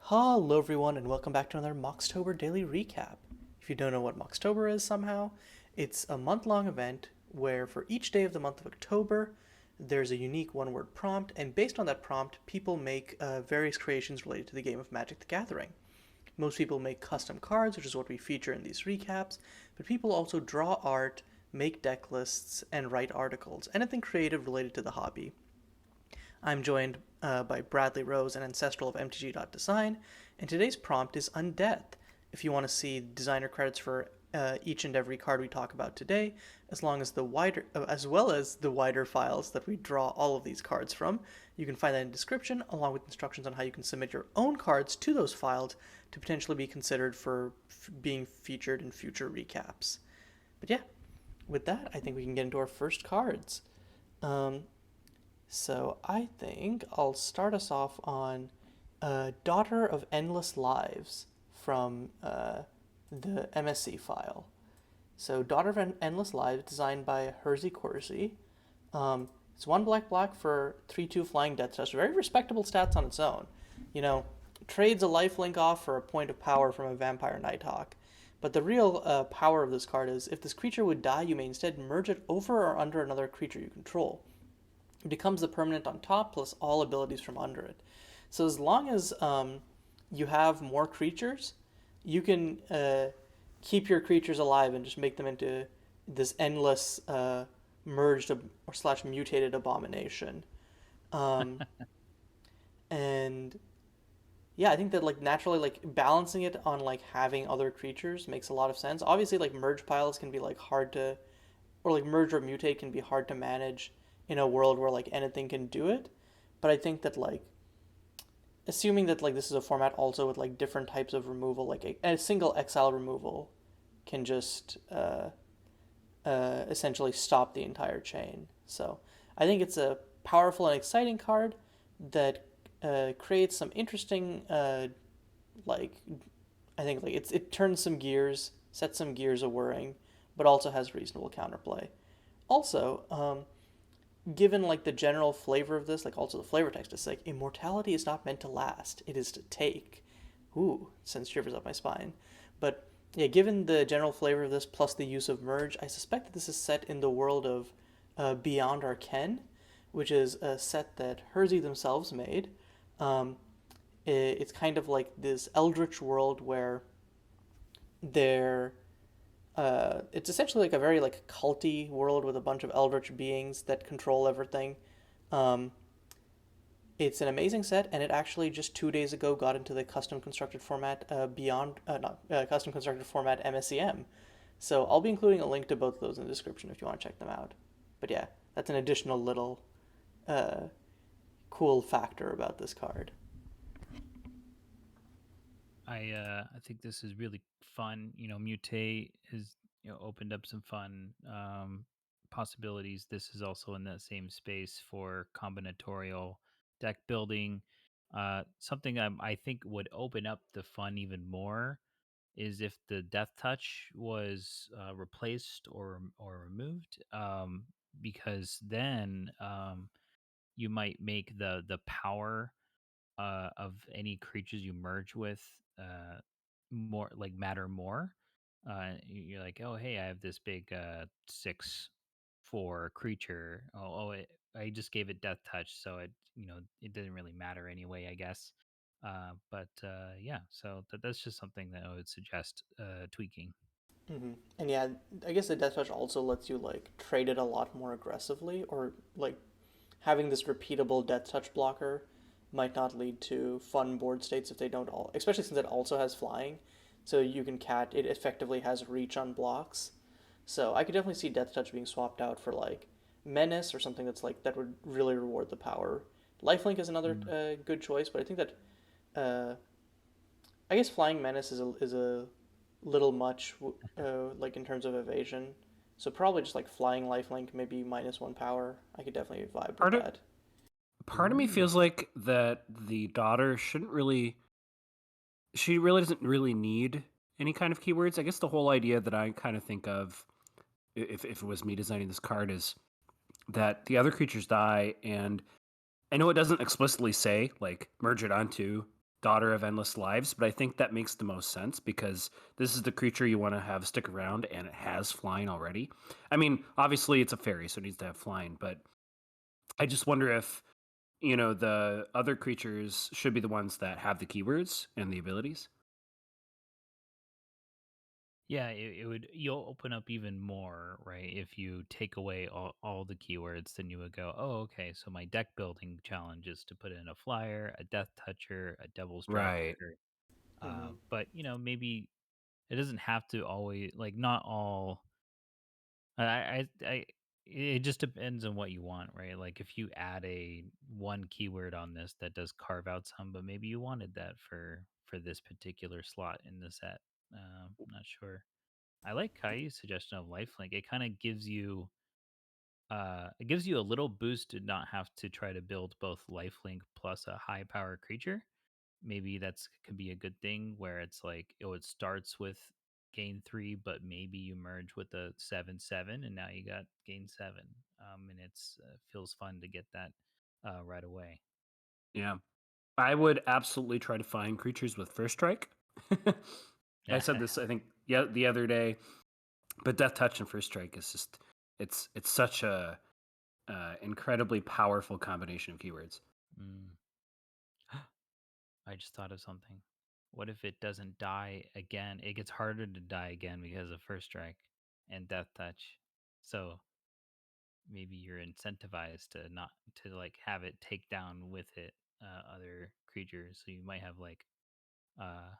Hello, everyone, and welcome back to another Moxtober daily recap. If you don't know what Moxtober is somehow, it's a month long event where for each day of the month of October, there's a unique one word prompt, and based on that prompt, people make various creations related to the game of Magic the Gathering. Most people make custom cards, which is what we feature in these recaps, but people also draw art, make deck lists, and write articles, anything creative related to the hobby. I'm joined by Bradley Rose, an ancestral of MTG.design, and today's prompt is Undeath. If you want to see designer credits for each and every card we talk about today, as well as the wider files that we draw all of these cards from, you can find that in the description, along with instructions on how you can submit your own cards to those files to potentially be considered for being featured in future recaps. But yeah, with that, I think we can get into our first cards. Um, so I think I'll start us off on Daughter of Endless Lives from the MSC file. So Daughter of Endless Lives, designed by HerziQuerzi. It's one black black for 3/2 flying death touch. Very respectable stats on its own. You know, trades a lifelink off for a point of power from a Vampire Nighthawk. But the real power of this card is if this creature would die, you may instead merge it over or under another creature you control. It becomes the permanent on top plus all abilities from under it. So as long as you have more creatures, you can keep your creatures alive and just make them into this endless merged or slash mutated abomination. Um, and yeah, I think that like naturally like balancing it on like having other creatures makes a lot of sense. Obviously, like merge piles can be like hard to, or like merge or mutate can be hard to manage in a world where like anything can do it. But I think that like assuming that like this is a format also with like different types of removal, like a single exile removal can just essentially stop the entire chain. So I think it's a powerful and exciting card that creates some interesting like I think like it turns some gears, sets some gears a whirring, but also has reasonable counterplay. Also, given like the general flavor of this, like also the flavor text is like immortality is not meant to last; it is to take. Ooh, sends shivers up my spine. But yeah, given the general flavor of this plus the use of merge, I suspect that this is set in the world of Beyond Our Ken, which is a set that Herzi themselves made. Um, it's kind of like this eldritch world where they're it's essentially like a very like culty world with a bunch of eldritch beings that control everything. Um, it's an amazing set, and it actually just 2 days ago got into the custom constructed format not custom constructed format MSCM. So I'll be including a link to both of those in the description if you want to check them out. But yeah, that's an additional little uh, cool factor about this card. I think this is really fun. Mutate has opened up some fun possibilities. This is also in that same space for combinatorial deck building. Something I think would open up the fun even more is if the death touch was replaced or removed, because then you might make the power of any creatures you merge with more like matter more. You're like, oh hey, I have this big 6/4 creature. I just gave it death touch, so it didn't really matter anyway, I guess. But yeah, so that's just something that I would suggest tweaking. And yeah, I guess the death touch also lets you like trade it a lot more aggressively, or like having this repeatable death touch blocker might not lead to fun board states if they don't all, especially since it also has flying. So you can cat it effectively has reach on blocks. So I could definitely see death touch being swapped out for like menace or something that's like that would really reward the power. Lifelink is another Mm. good choice, but I think that uh, I guess flying menace is a little much like in terms of evasion. So probably just like flying lifelink, maybe -1 power. I could definitely vibe with Part of that. part of me Ooh. feels like that the daughter she really doesn't really need any kind of keywords. I guess the whole idea that I kind of think of if it was me designing this card is that the other creatures die, and I know it doesn't explicitly say like merge it onto Daughter of Endless Lives, but I think that makes the most sense because this is the creature you want to have stick around, and it has flying already. I mean, obviously it's a fairy, so it needs to have flying, but I just wonder if, the other creatures should be the ones that have the keywords and the abilities. Yeah, you'll open up even more, right? If you take away all the keywords, then you would go, oh, okay, so my deck building challenge is to put in a flyer, a death toucher, a devil Right. striker. Hmm. But maybe it doesn't have to always, like, not all. I it just depends on what you want, right? Like if you add a one keyword on this, that does carve out some, but maybe you wanted that for this particular slot in the set. Not sure. I like Kai's suggestion of lifelink. It kind of gives you a little boost to not have to try to build both lifelink plus a high power creature. Maybe that's could be a good thing where it's like, oh, it starts with gain 3, but maybe you merge with a 7/7 and now you got gain 7. And it's feels fun to get that right away. Yeah. I would absolutely try to find creatures with first strike. I Yeah. said this, I think, the other day, but Death Touch and First Strike is just it's such a incredibly powerful combination of keywords. Mm. I just thought of something. What if it doesn't die again? It gets harder to die again because of first strike and death touch. So maybe you're incentivized to not to like have it take down with it other creatures. So you might have like uh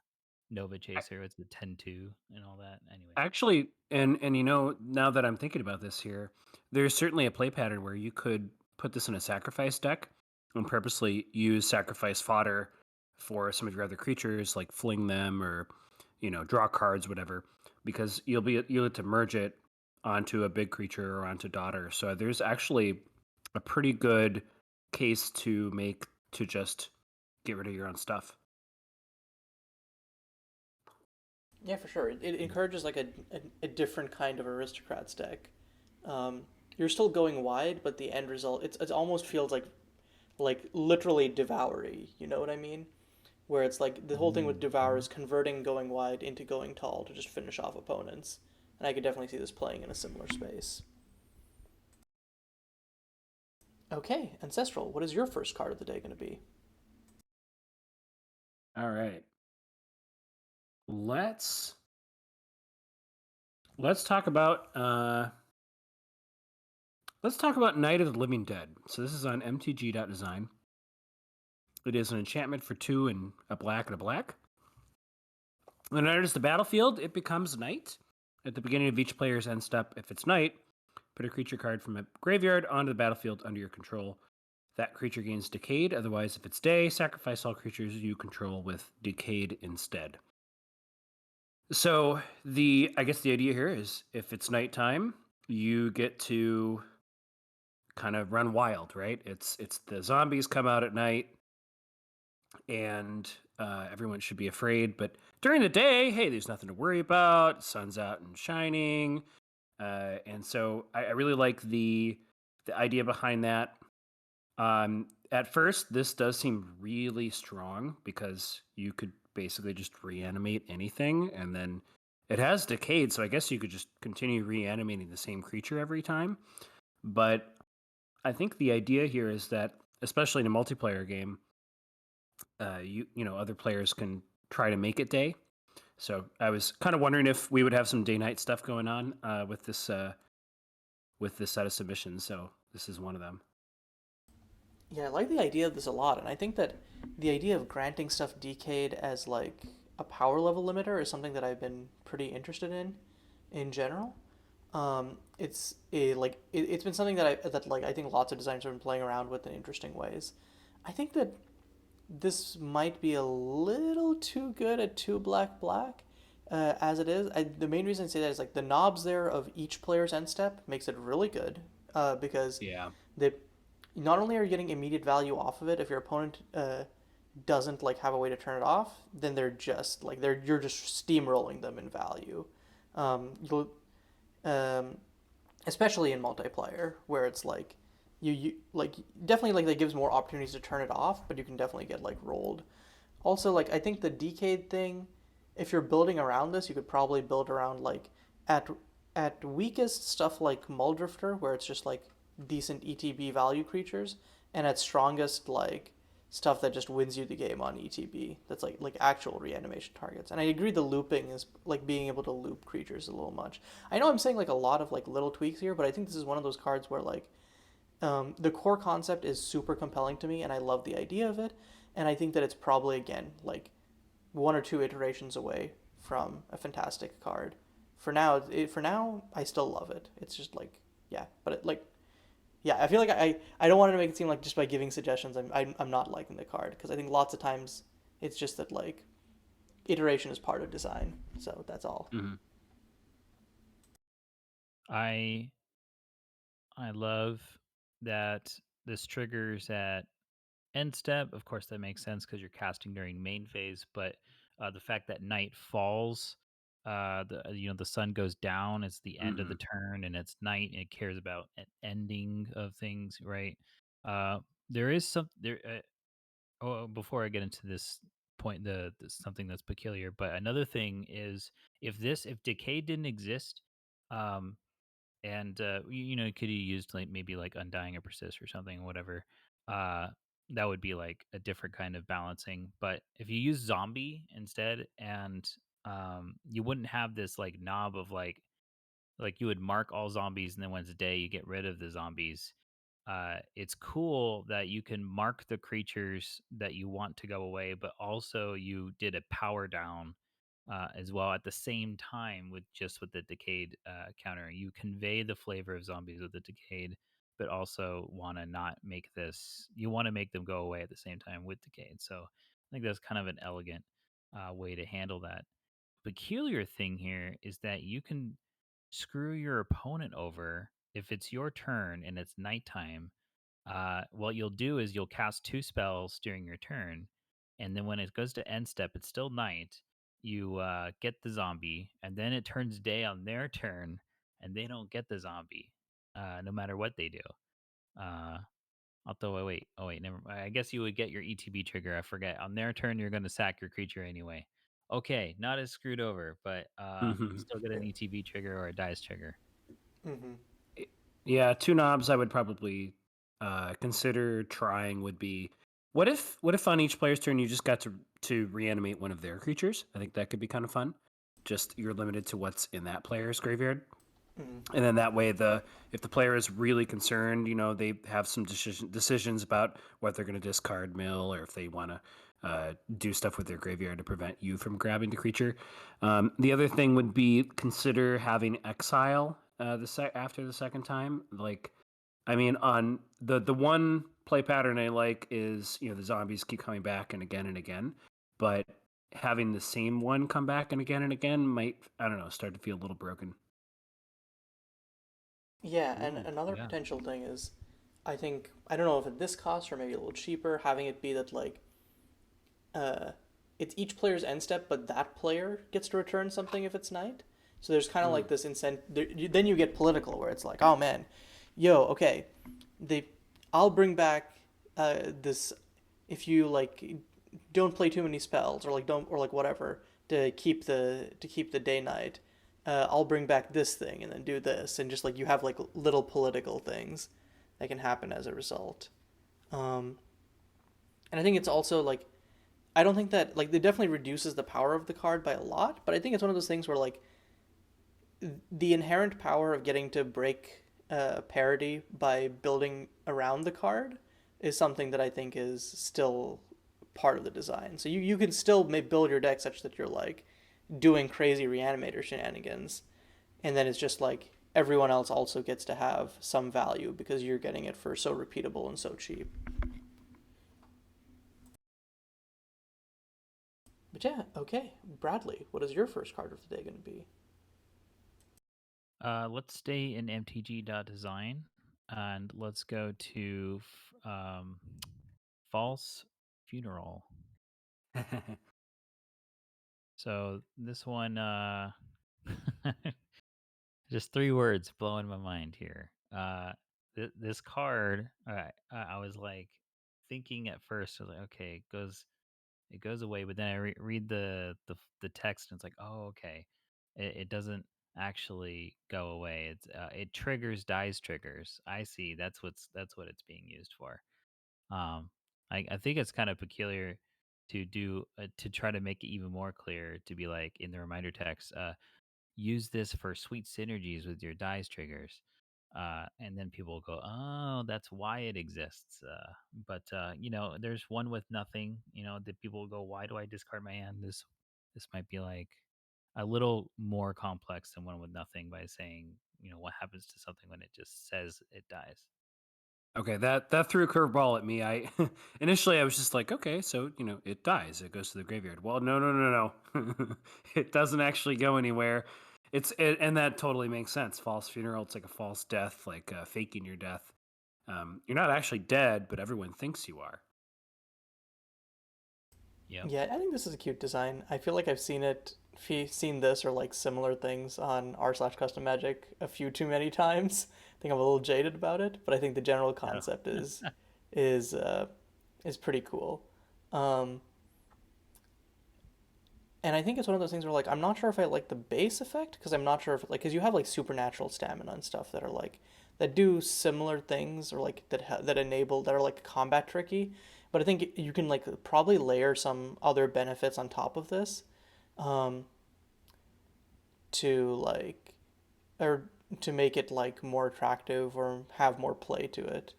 Nova Chaser, it's the 10-2 and all that. Anyway. Actually, and now that I'm thinking about this here, there's certainly a play pattern where you could put this in a sacrifice deck and purposely use sacrifice fodder for some of your other creatures, like fling them or draw cards, whatever, because you'll get to merge it onto a big creature or onto daughter. So there's actually a pretty good case to make to just get rid of your own stuff. Yeah, for sure. It encourages like a different kind of aristocrats deck. You're still going wide, but the end result it almost feels like literally devoury. You know what I mean? Where it's like the whole thing with devour is converting going wide into going tall to just finish off opponents. And I could definitely see this playing in a similar space. Okay, ancestral. What is your first card of the day going to be? All right. Let's talk about Night of the Living Dead. So this is on mtg.design. It is an enchantment for 2 and a black and a black. When it enters the battlefield, it becomes night. At the beginning of each player's end step, if it's night, put a creature card from a graveyard onto the battlefield under your control. That creature gains Decayed. Otherwise, if it's day, sacrifice all creatures you control with Decayed instead. So I guess the idea here is if it's nighttime, you get to kind of run wild, right? It's the zombies come out at night, and everyone should be afraid. But during the day, hey, there's nothing to worry about. Sun's out and shining, and so I really like the idea behind that. At first, this does seem really strong because you could basically just reanimate anything, and then it has Decayed, so I guess you could just continue reanimating the same creature every time. But I think the idea here is that, especially in a multiplayer game, other players can try to make it day. So I was kind of wondering if we would have some day-night stuff going on with this set of submissions. So this is one of them. Yeah, I like the idea of this a lot, and I think that the idea of granting stuff decayed as like a power level limiter is something that I've been pretty interested in general. It's it's been something that like I think lots of designers have been playing around with in interesting ways. I think that this might be a little too good at two black black as it is. The main reason I say that is like the knobs there of each player's end step makes it really good because Yeah. they not only are you getting immediate value off of it if your opponent doesn't like have a way to turn it off, then they're just like you're just steamrolling them in value. You'll especially in multiplayer where it's like you like definitely like that gives more opportunities to turn it off, but you can definitely get like rolled. Also, like I think the decayed thing, if you're building around this, you could probably build around like at at weakest stuff like Muldrifter, where it's just like decent ETB value creatures, and at strongest like stuff that just wins you the game on ETB. That's like actual reanimation targets. And I agree the looping is like being able to loop creatures a little much. I know I'm saying like a lot of like little tweaks here, but I think this is one of those cards where like the core concept is super compelling to me, and I love the idea of it. And I think that it's probably again like one or two iterations away from a fantastic card. For now, I still love it. It's just like yeah, but yeah, I feel like I don't want to make it seem like just by giving suggestions I'm not liking the card because I think lots of times it's just that like iteration is part of design. So that's all. Mm-hmm. I love that this triggers at end step. Of course, that makes sense because you're casting during main phase. But the fact that night falls, the sun goes down. It's the end of Mm-hmm. the turn, and it's night, and it cares about an ending of things, right? There is some there. Before I get into this point, the something that's peculiar. But another thing is if decay didn't exist, um, and could you used like maybe like undying or persist or something, whatever. uh that would be like a different kind of balancing. But if you use zombie instead, and you wouldn't have this like knob of like you would mark all zombies, and then when it's day you get rid of the zombies. It's cool that you can mark the creatures that you want to go away, but also you did a power down as well at the same time with the decayed counter. You convey the flavor of zombies with the decayed, but also want to not make this. You want to make them go away at the same time with decayed. So I think that's kind of an elegant way to handle that. Peculiar thing here is that you can screw your opponent over if it's your turn and it's nighttime. What you'll do is you'll cast two spells during your turn, and then when it goes to end step, it's still night. You get the zombie, and then it turns day on their turn, and they don't get the zombie, no matter what they do. Uh, Although, wait, oh wait, never. I guess you would get your ETB trigger. I forget. On their turn, you're going to sack your creature anyway. Okay, not as screwed over, but you Mm-hmm. still get an ETB trigger or a dice trigger. Mm-hmm. Yeah, two knobs I would probably consider trying would be what if on each player's turn you just got to reanimate one of their creatures? I think that could be kind of fun. Just you're limited to what's in that player's graveyard. Mm-hmm. And then that way if the player is really concerned, they have some decisions about what they're going to discard mill or if they want to do stuff with their graveyard to prevent you from grabbing the creature. The other thing would be consider having exile after the second time. Like, I mean, on the one play pattern I like is the zombies keep coming back and again, but having the same one come back and again might, I don't know, start to feel a little broken. Yeah, and Ooh, another yeah. potential thing is, I think I don't know if at this cost or maybe a little cheaper, having it be that like uh, it's each player's end step, but that player gets to return something if it's night. So there's kind of Mm. like this incentive. Then you get political, where it's like, oh man, yo, okay, they, I'll bring back this if you like don't play too many spells or like don't or like whatever to keep the day night. I'll bring back this thing and then do this and just like you have like little political things that can happen as a result. Um, and I think it's also like I don't think that like it definitely reduces the power of the card by a lot, but I think it's one of those things where like the inherent power of getting to break parity by building around the card is something that I think is still part of the design. So you can still build your deck such that you're like doing crazy reanimator shenanigans, and then it's just like everyone else also gets to have some value because you're getting it for so repeatable and so cheap. But yeah, okay. Bradley, what is your first card of the day going to be? Let's stay in mtg.design and let's go to false funeral. So this one, just three words blowing my mind here. This card, I was like thinking at first, I was like, okay, it goes it goes away. But then I read the text, and it's like, oh, okay, it doesn't actually go away. It triggers dies triggers. I see. That's what it's being used for. Um, I think it's kind of peculiar to do to try to make it even more clear to be like in the reminder text. Use this for sweet synergies with your dice triggers. And then people go, oh, that's why it exists. But there's one with nothing. That people go, why do I discard my hand? This might be like a little more complex than one with nothing by saying, what happens to something when it just says it dies. Okay, that threw a curveball at me. I initially I was just like, okay, so it dies, it goes to the graveyard. Well, no. It doesn't actually go anywhere. And that totally makes sense. False funeral, it's like a false death, like faking your death. You're not actually dead, but everyone thinks you are. Yep. Yeah, I think this is a cute design. I feel like I've seen this or like similar things on r/custom magic a few too many times. I think I'm a little jaded about it, but I think the general No. concept is uh, is pretty cool. Um, and I think it's one of those things where like I'm not sure if I like the base effect because I'm not sure if like because you have like supernatural stamina and stuff that are like that do similar things or like that enable that are like combat tricky, but I think you can like probably layer some other benefits on top of this, um, to like or to make it like more attractive or have more play to it,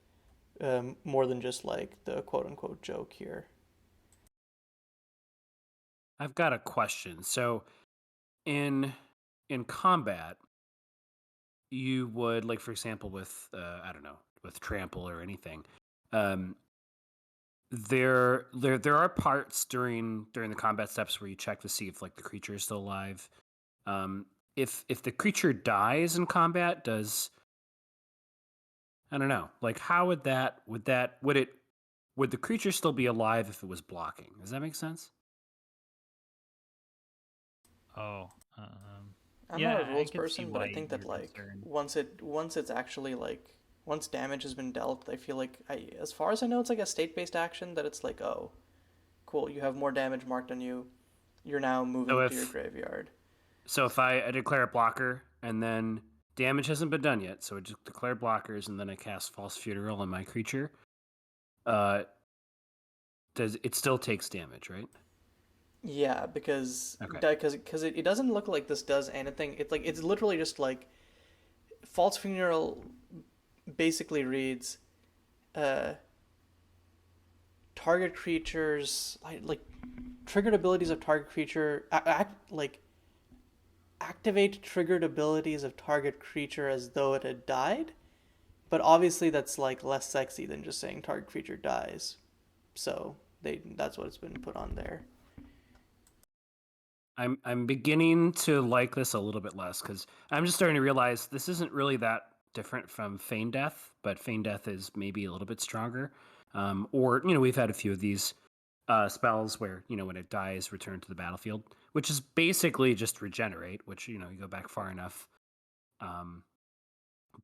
more than just like the quote unquote joke here. I've got a question. So in in combat, you would like, for example, with I don't know, with trample or anything. Um, there are parts during the combat steps where you check to see if like the creature is still alive. If the creature dies in combat, does I don't know, like how would the creature still be alive if it was blocking? Does that make sense? Oh, I'm not a yeah, I rules could see person, but I why think that you're like concerned. once it's actually like once damage has been dealt, I feel like as far as I know, it's like a state-based action that it's like, oh, cool, you have more damage marked on you. You're now So moving to your if graveyard. so if I declare a blocker and then damage hasn't been done yet, so I just declare blockers and then I cast false funeral on my creature, uh, does it still takes damage, right? Yeah, because Okay. it doesn't look like this does anything. It's like it's literally just like false funeral basically reads, uh, target creatures like triggered abilities of target creature like activate triggered abilities of target creature as though it had died. But obviously that's like less sexy than just saying target creature dies. So that's what it's been put on there. I'm beginning to like this a little bit less because I'm just starting to realize this isn't really that different from Feign Death, but Feign Death is maybe a little bit stronger. Or we've had a few of these spells where when it dies, return to the battlefield, which is basically just regenerate. Which you go back far enough. Um,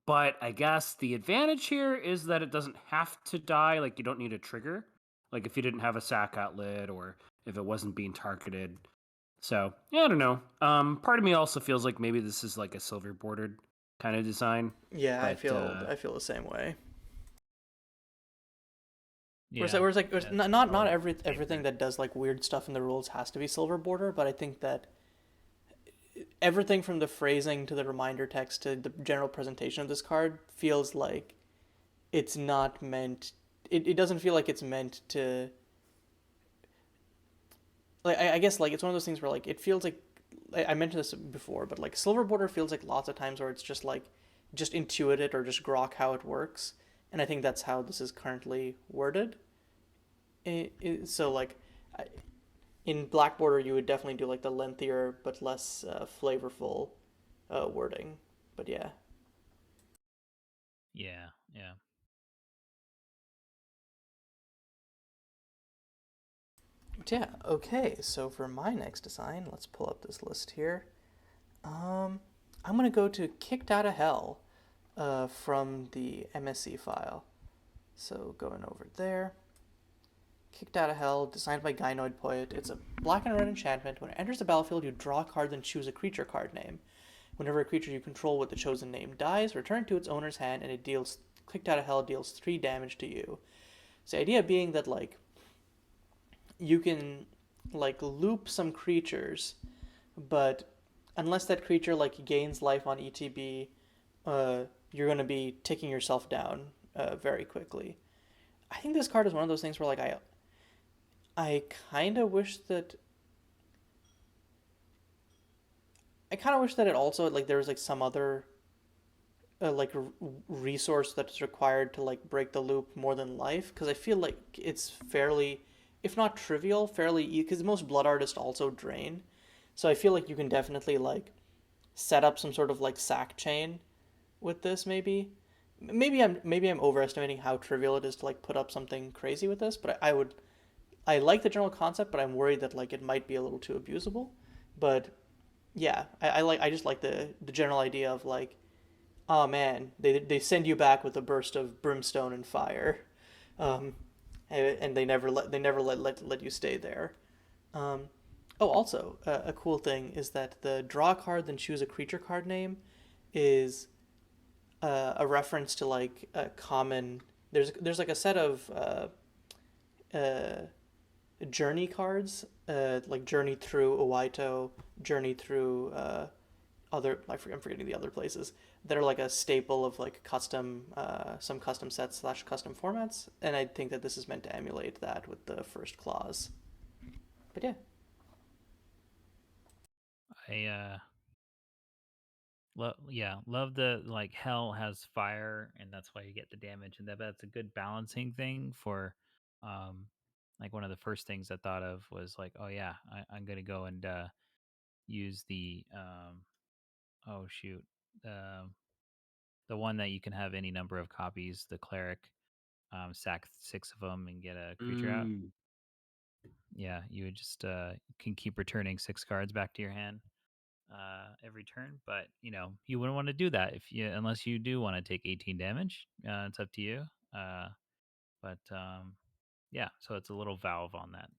but I guess the advantage here is that it doesn't have to die. Like you don't need a trigger. Like if you didn't have a sack outlet or if it wasn't being targeted. So yeah, I don't know. Part of me also feels like maybe this is like a silver bordered kind of design, Yeah, but I feel the same way. Yeah, Whereas like yeah, it's not solid everything statement. that does like weird stuff in the rules has to be silver border, but I think that everything from the phrasing to the reminder text to the general presentation of this card feels like it's not meant. It doesn't feel like it's meant to. Like I guess like it's one of those things where like it feels like I mentioned this before, but like silver border feels like lots of times where it's just like just intuit it or just grok how it works, and I think that's how this is currently worded. So like in black border, you would definitely do like the lengthier but less flavorful wording. But yeah, Yeah, yeah. but yeah. Okay, so for my next design, let's pull up this list here. Um, I'm gonna go to Kicked Out of Hell, from the MSC file. So going over there, Kicked Out of Hell, designed by gynoidpoet. It's a black and red enchantment. When it enters the battlefield, you draw a card, then choose a creature card name. Whenever a creature you control with the chosen name dies, return it to its owner's hand, and it deals Kicked Out of Hell deals 3 damage to you. So the idea being that like you can like loop some creatures, but unless that creature like gains life on ETB, you're gonna be ticking yourself down very quickly. I think this card is one of those things where like I kind of wish that it also like there was like some other resource that's required to like break the loop more than life, because I feel like it's fairly, if not trivial, fairly, because most blood artists also drain, so I feel like you can definitely like set up some sort of like sack chain with this. Maybe I'm overestimating how trivial it is to like put up something crazy with this, but I like the general concept, but I'm worried that like it might be a little too abusable. But yeah, I just like the general idea of like, oh man, they send you back with a burst of brimstone and fire, um, and they never let you stay there. Oh, also a cool thing is that the draw a card then choose a creature card name is a reference to like a common. There's like a set of journey cards, like Journey Through Owaito, Journey Through I'm forgetting the other places that are like a staple of like some custom sets / custom formats, and I think that this is meant to emulate that with the first clause. But yeah, I love the like hell has fire, and that's why you get the damage, and that's a good balancing thing for, um, like one of the first things I thought of was like, oh yeah, I'm gonna go and use the oh shoot, the one that you can have any number of copies, the cleric, sack 6 of them and get a creature out. Mm. Yeah, you would just can keep returning 6 cards back to your hand every turn, but you wouldn't want to do that if you unless you do want to take 18 damage. It's up to you. Uh, but yeah, so it's a little valve on that.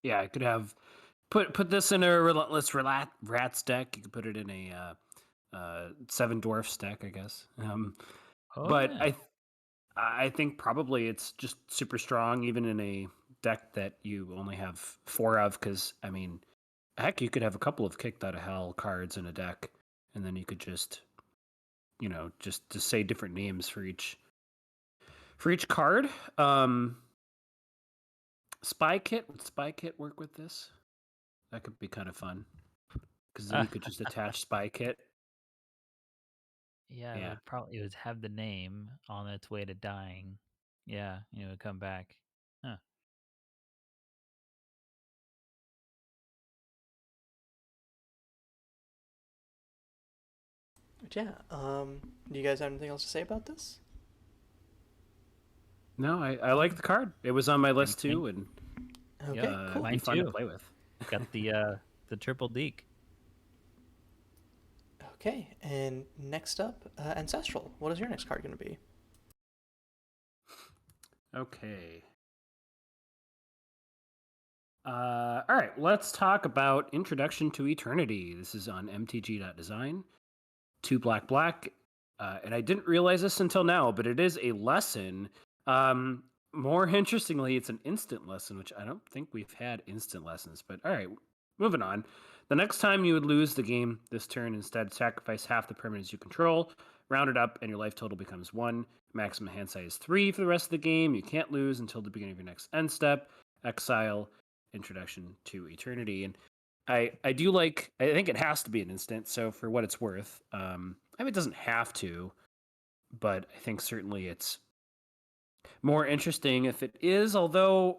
Yeah, I could have put this in a relentless rats deck. You could put it in a seven dwarfs deck, I guess. Oh But yeah. I think probably it's just super strong, even in a deck that you only have 4 of. Because I mean, heck, you could have a couple of Kicked Out of Hell cards in a deck, and then you could just just say different names for each card. Spy Kit, would Spy Kit work with this? That could be kind of fun, because then you could just attach Spy Kit. Yeah, Yeah. it would have the name on its way to dying. Yeah, it would come back. Huh. but yeah. Do you guys have anything else to say about this? No, I like the card. It was on my list Same too, and Okay, cool. it'd be Mine fun to too. play with. Got the triple deke. Okay, and next up, ancestral. What is your next card going to be? Okay. All right, let's talk about Introduction to Eternity. This is on mtg.design. 2 black. And I didn't realize this until now, but it is a lesson. More interestingly, it's an instant lesson, which I don't think we've had instant lessons. But all right, moving on. The next time you would lose the game this turn, instead sacrifice half the permanents you control, round it up, and your life total becomes 1. Maximum hand size 3 for the rest of the game. You can't lose until the beginning of your next end step. Exile, Introduction to Eternity. And I do like, I think it has to be an instant, so for what it's worth. I mean, it doesn't have to, but I think certainly it's more interesting if it is, although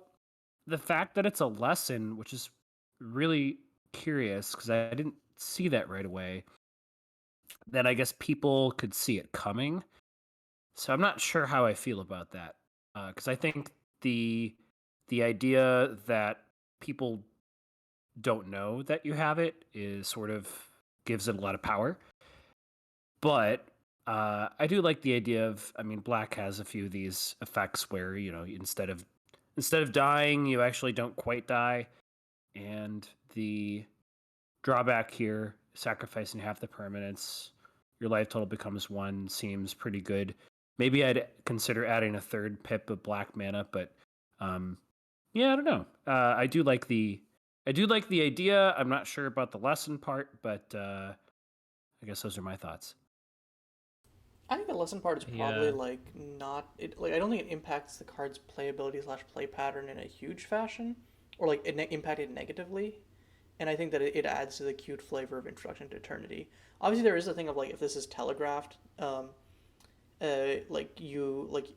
the fact that it's a lesson, which is really curious because I didn't see that right away, then I guess people could see it coming. So I'm not sure how I feel about that, because I think the idea that people don't know that you have it is sort of gives it a lot of power. But I do like the idea of. I mean, black has a few of these effects where instead of dying, you actually don't quite die, and the drawback here, sacrificing half the permanents, your life total becomes 1, seems pretty good. Maybe I'd consider adding a third pip of black mana, but yeah, I don't know. I do like the idea. I'm not sure about the lesson part, but I guess those are my thoughts. I think the lesson part is probably Yeah. like not it. Like I don't think it impacts the card's playability slash play pattern in a huge fashion, or like it impacted negatively. And I think that it adds to the cute flavor of Introduction to Eternity. Obviously, there is a thing of like if this is telegraphed, like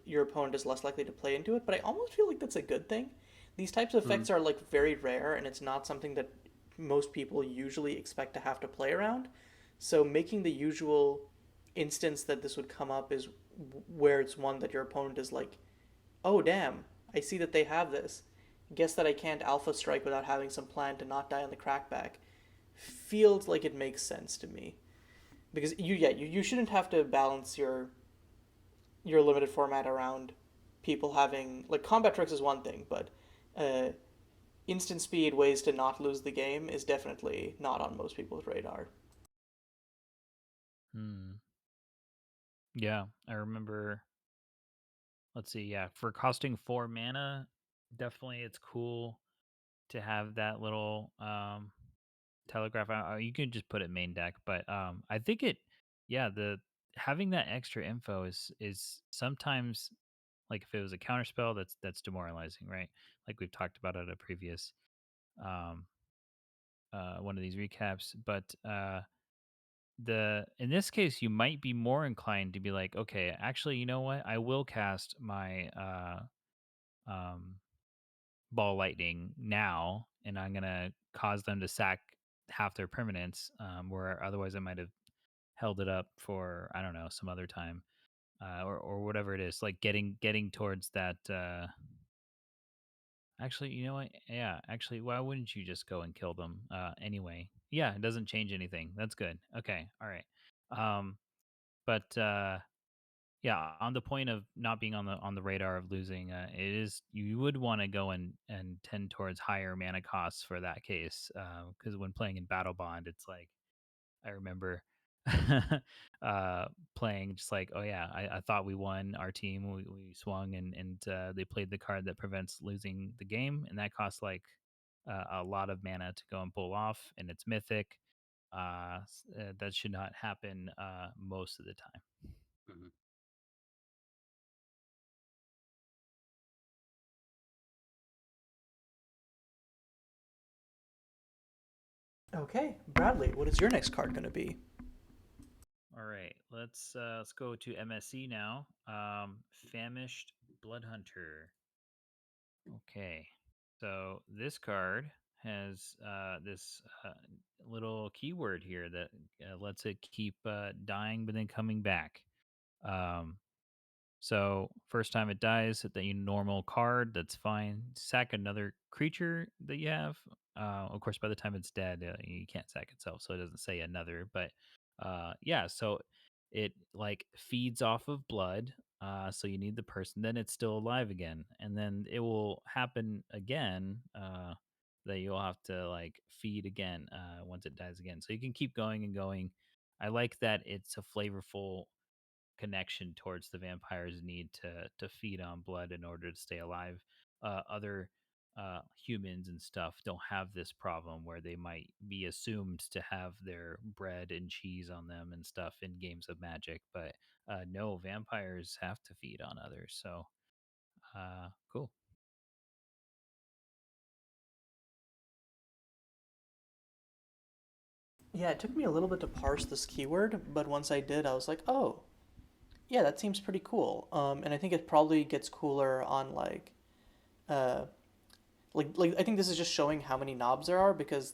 your opponent is less likely to play into it. But I almost feel like that's a good thing. These types of Mm-hmm. effects are like very rare, and it's not something that most people usually expect to have to play around. So making the usual instance that this would come up is where it's one that your opponent is like, oh damn, I see that they have this. Guess that I can't alpha strike without having some plan to not die on the crackback. Feels like it makes sense to me because you shouldn't have to balance your limited format around people having like combat tricks is one thing, but uh, instant speed ways to not lose the game is definitely not on most people's radar. Hmm. Yeah, I remember. Let's see. Yeah, for costing 4 mana, definitely it's cool to have that little telegraph. You can just put it main deck, but I think it. Yeah, the having that extra info is sometimes like if it was a counter spell, that's demoralizing, right? Like we've talked about at a previous um one of these recaps, but the in this case you might be more inclined to be like, okay, actually, you know what, I will cast my um ball lightning now, and I'm gonna cause them to sack half their permanents, where otherwise I might have held it up for, I don't know, some other time, or whatever it is, like getting towards that actually, you know what? Yeah, actually, why wouldn't you just go and kill them anyway? Yeah, it doesn't change anything. That's good. Okay, all right. Um, but yeah, on the point of not being on the radar of losing, it is, you would want to go and tend towards higher mana costs for that case, because when playing in Battle Bond, it's like I remember uh, playing just like, oh yeah, I thought we won our team. We swung and they played the card that prevents losing the game, and that costs like a lot of mana to go and pull off, and it's mythic. That should not happen most of the time. Mhm. Okay, Bradley, what is your next card going to be? All right, let's go to MSC now. Famished Bloodhunter. Okay. So this card has this little keyword here that lets it keep dying but then coming back. Um, so first time it dies, hit the normal card. That's fine. Sack another creature that you have. Of course, by the time it's dead, you can't sack itself, so it doesn't say another. But yeah, so it like feeds off of blood. So you need the person. Then it's still alive again, and then it will happen again. That you'll have to like feed again once it dies again. So you can keep going and going. I like that it's a flavorful connection towards the vampire's need to feed on blood in order to stay alive. Other humans and stuff don't have this problem where they might be assumed to have their bread and cheese on them and stuff in games of Magic, but no, vampires have to feed on others. So cool. Yeah, it took me a little bit to parse this keyword, but once I did, I was like, oh, yeah, that seems pretty cool. And I think it probably gets cooler on uh, like I think this is just showing how many knobs there are because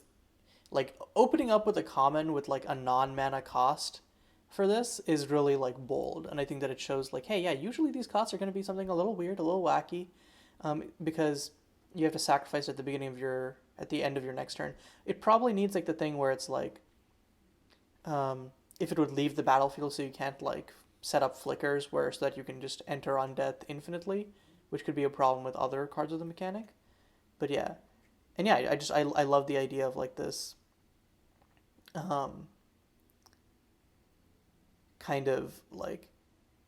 like opening up with a common with like a non mana cost for this is really like bold, and I think that it shows like, hey, yeah, usually these costs are going to be something a little weird, a little wacky, because you have to sacrifice at the beginning of your at the end of your next turn. It probably needs like the thing where it's like if it would leave the battlefield so you can't like set up flickers where so that you can just enter Undeath infinitely, which could be a problem with other cards of the mechanic. But yeah, and yeah, I love the idea of like this um, kind of like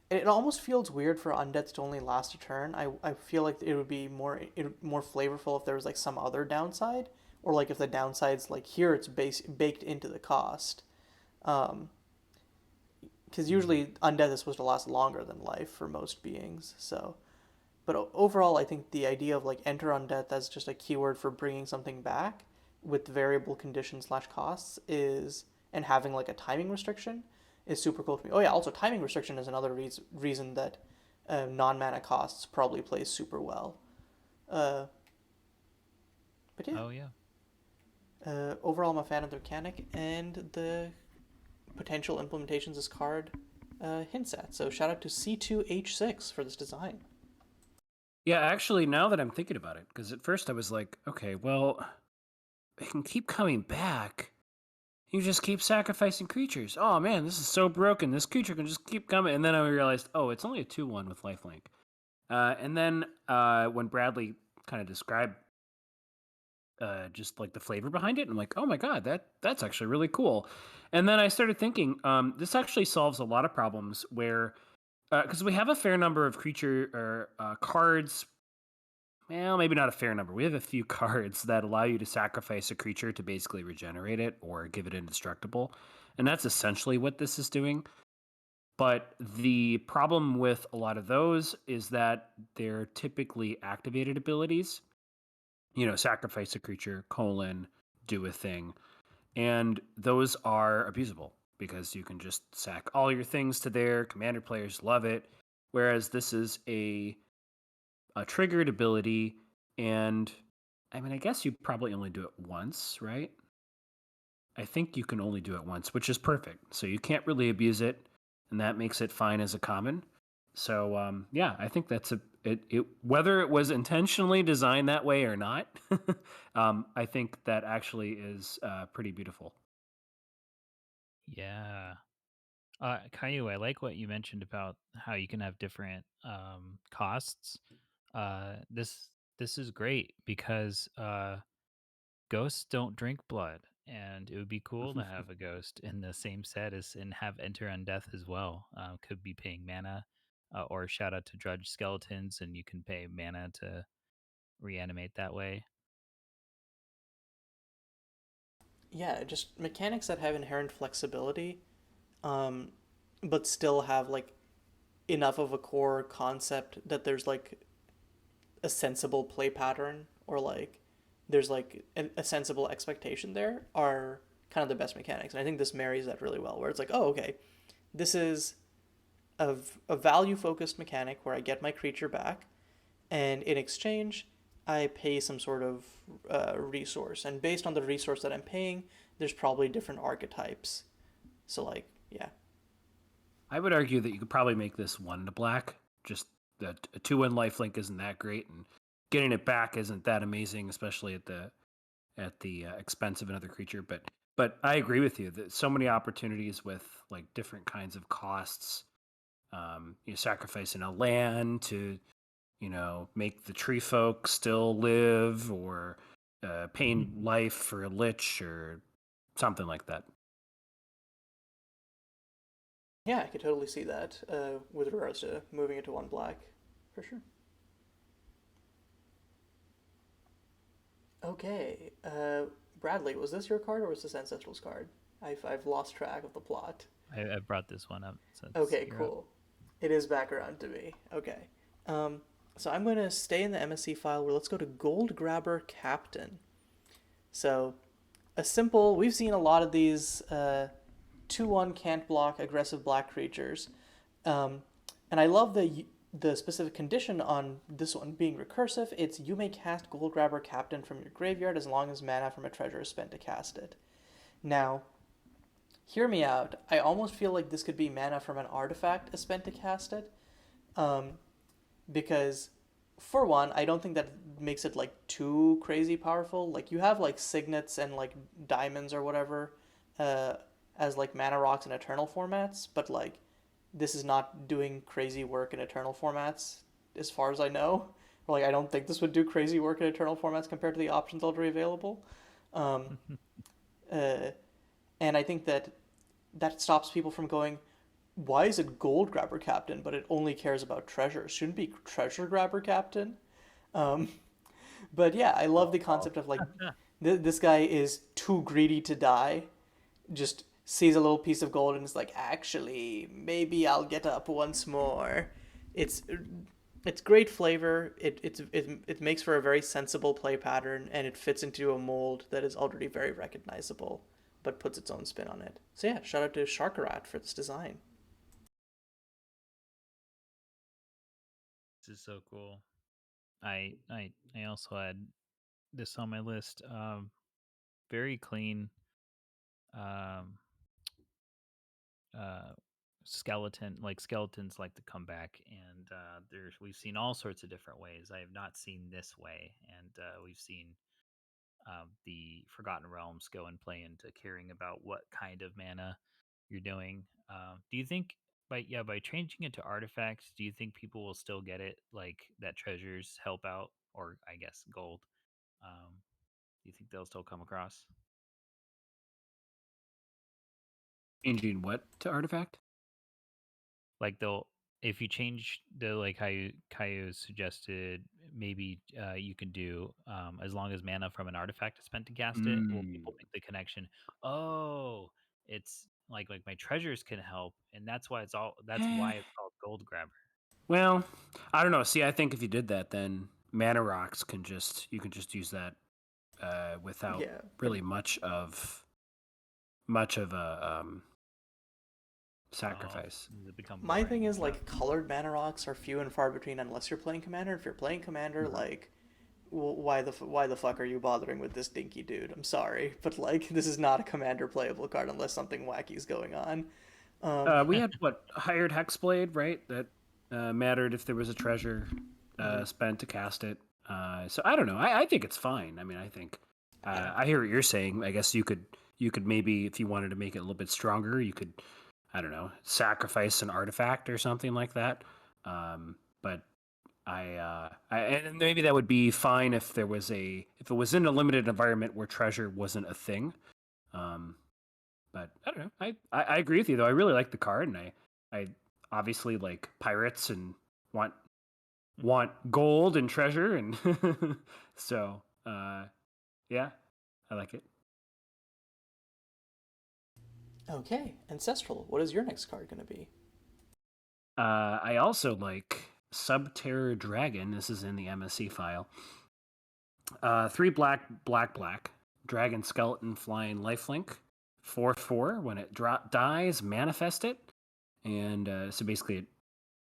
it almost feels weird for undeaths to only last a turn. I feel like it would be more flavorful if there was like some other downside, or like if the downside's like here it's baked into the cost. Um, because usually undeath is supposed to last longer than life for most beings. So, but overall, I think the idea of like enter undeath as just a keyword for bringing something back with variable conditions slash costs is and having like a timing restriction is super cool for me. Oh yeah, also timing restriction is another reason that non mana costs probably plays super well. Uh, but yeah, Oh yeah. overall, I'm a fan of the mechanic and the potential implementations this card hints at. So shout out to C2H6 for this design. Yeah, actually, now that I'm thinking about it, because at first I was like, okay, well, it can keep coming back. You just keep sacrificing creatures. Oh man, this is so broken. This creature can just keep coming. And then I realized, oh, it's only a 2/1 with lifelink. And then when Bradley kind of described just like the flavor behind it, I'm like, oh my god, that's actually really cool. And then I started thinking, this actually solves a lot of problems where because we have a fair number of creature or cards. Well, maybe not a fair number. We have a few cards that allow you to sacrifice a creature to basically regenerate it or give it indestructible. And that's essentially what this is doing. But the problem with a lot of those is that they're typically activated abilities. You know, sacrifice a creature, do a thing. And those are abusable because you can just sack all your things to there. Commander players love it. Whereas this is a triggered ability, and I mean, I guess you probably only do it once, right? I think you can only do it once, which is perfect. So you can't really abuse it, and that makes it fine as a common. So yeah, I think that's whether it was intentionally designed that way or not, I think that actually is pretty beautiful. Yeah. Caillou, I like what you mentioned about how you can have different costs. This is great because ghosts don't drink blood, and it would be cool to have a ghost in the same set as and have enter undeath as well. Could be paying mana, or shout out to Drudge Skeletons, and you can pay mana to reanimate that way. Yeah, just mechanics that have inherent flexibility, um, but still have like enough of a core concept that there's like a sensible play pattern or like there's like a sensible expectation there are kind of the best mechanics. And I think this marries that really well, where it's like, oh, okay, this is a value focused mechanic where I get my creature back, and in exchange, I pay some sort of resource. And based on the resource that I'm paying, there's probably different archetypes. So, like, yeah. I would argue that you could probably make this 1 to black. Just that a 2/1 lifelink isn't that great, and getting it back isn't that amazing, especially at the expense of another creature. But I agree with you that so many opportunities with like different kinds of costs. You sacrificing a land to make the tree folk still live, or paying life for a lich or something like that. Yeah, I could totally see that with regards to moving it to 1 black, for sure. Okay, Bradley, was this your card or was this Ancestral's card? I've lost track of the plot. I brought this one up. Since Okay, cool. It is back around to me. Okay. So I'm going to stay in the MSC file where let's go to Goldgrabber Captain. So we've seen a lot of these 2/1 can't block aggressive black creatures. And I love the specific condition on this one being recursive. It's you may cast Goldgrabber Captain from your graveyard as long as mana from a treasure is spent to cast it. Now, hear me out. I almost feel like this could be mana from an artifact is spent to cast it. Because for one, I don't think that makes it like too crazy powerful. Like you have like signets and like diamonds or whatever as like mana rocks in eternal formats, but like this is not doing crazy work in Eternal formats, as far as I know. Or, like, I don't think this would do crazy work in Eternal formats compared to the options already available. Um, uh, and I think that stops people from going, why is it Goldgrabber Captain, but it only cares about treasure? Shouldn't it be Treasure Grabber Captain? Um, but yeah, I love the concept of like this guy is too greedy to die, just sees a little piece of gold and is like, actually, maybe I'll get up once more. It's it's great flavor. It makes for a very sensible play pattern, and it fits into a mold that is already very recognizable, but puts its own spin on it. So yeah, shout out to Sharkarat for this design. This is so cool. I also had this on my list. Very clean. Um, uh, skeleton like skeletons like to come back, and there's we've seen all sorts of different ways. I have not seen this way, and we've seen the Forgotten Realms go and play into caring about what kind of mana you're doing. Do you think by changing it to artifacts, do you think people will still get it, like that treasures help out, or I guess gold? Do you think they'll still come across? Changing what to artifact? Like they'll if you change the like how Caillou suggested, maybe you can do as long as mana from an artifact is spent to cast it. Will Mm. people make the connection? Oh, it's like my treasures can help, and that's Eh, why it's called Gold Grabber. Well, I don't know. See, I think if you did that, then mana rocks you can just use that without Yeah, really much of a sacrifice. Does it become my boring thing and is stuff? like colored mana rocks are few and far between unless you're playing commander. If you're playing commander, Mhm. like why the fuck are you bothering with this dinky dude? I'm sorry, but like this is not a commander playable card unless something wacky's going on. We had what hired Hexblade, right? That mattered if there was a treasure Mhm. spent to cast it. So I don't know. I think it's fine. I mean, I think Yeah, I hear what you're saying. I guess you could maybe if you wanted to make it a little bit stronger, you could I don't know sacrifice an artifact or something like that. But and maybe that would be fine if if it was in a limited environment where treasure wasn't a thing. Um, but I don't know. I agree with you though. I really like the card, and I obviously like pirates and want want gold and treasure, and so yeah, I like it. okay. Ancestral. What is your next card gonna be? I also like Subterror Dragon. This is in the MSC file. 3 black dragon skeleton flying lifelink 4/4. When it dies, manifest it, and so basically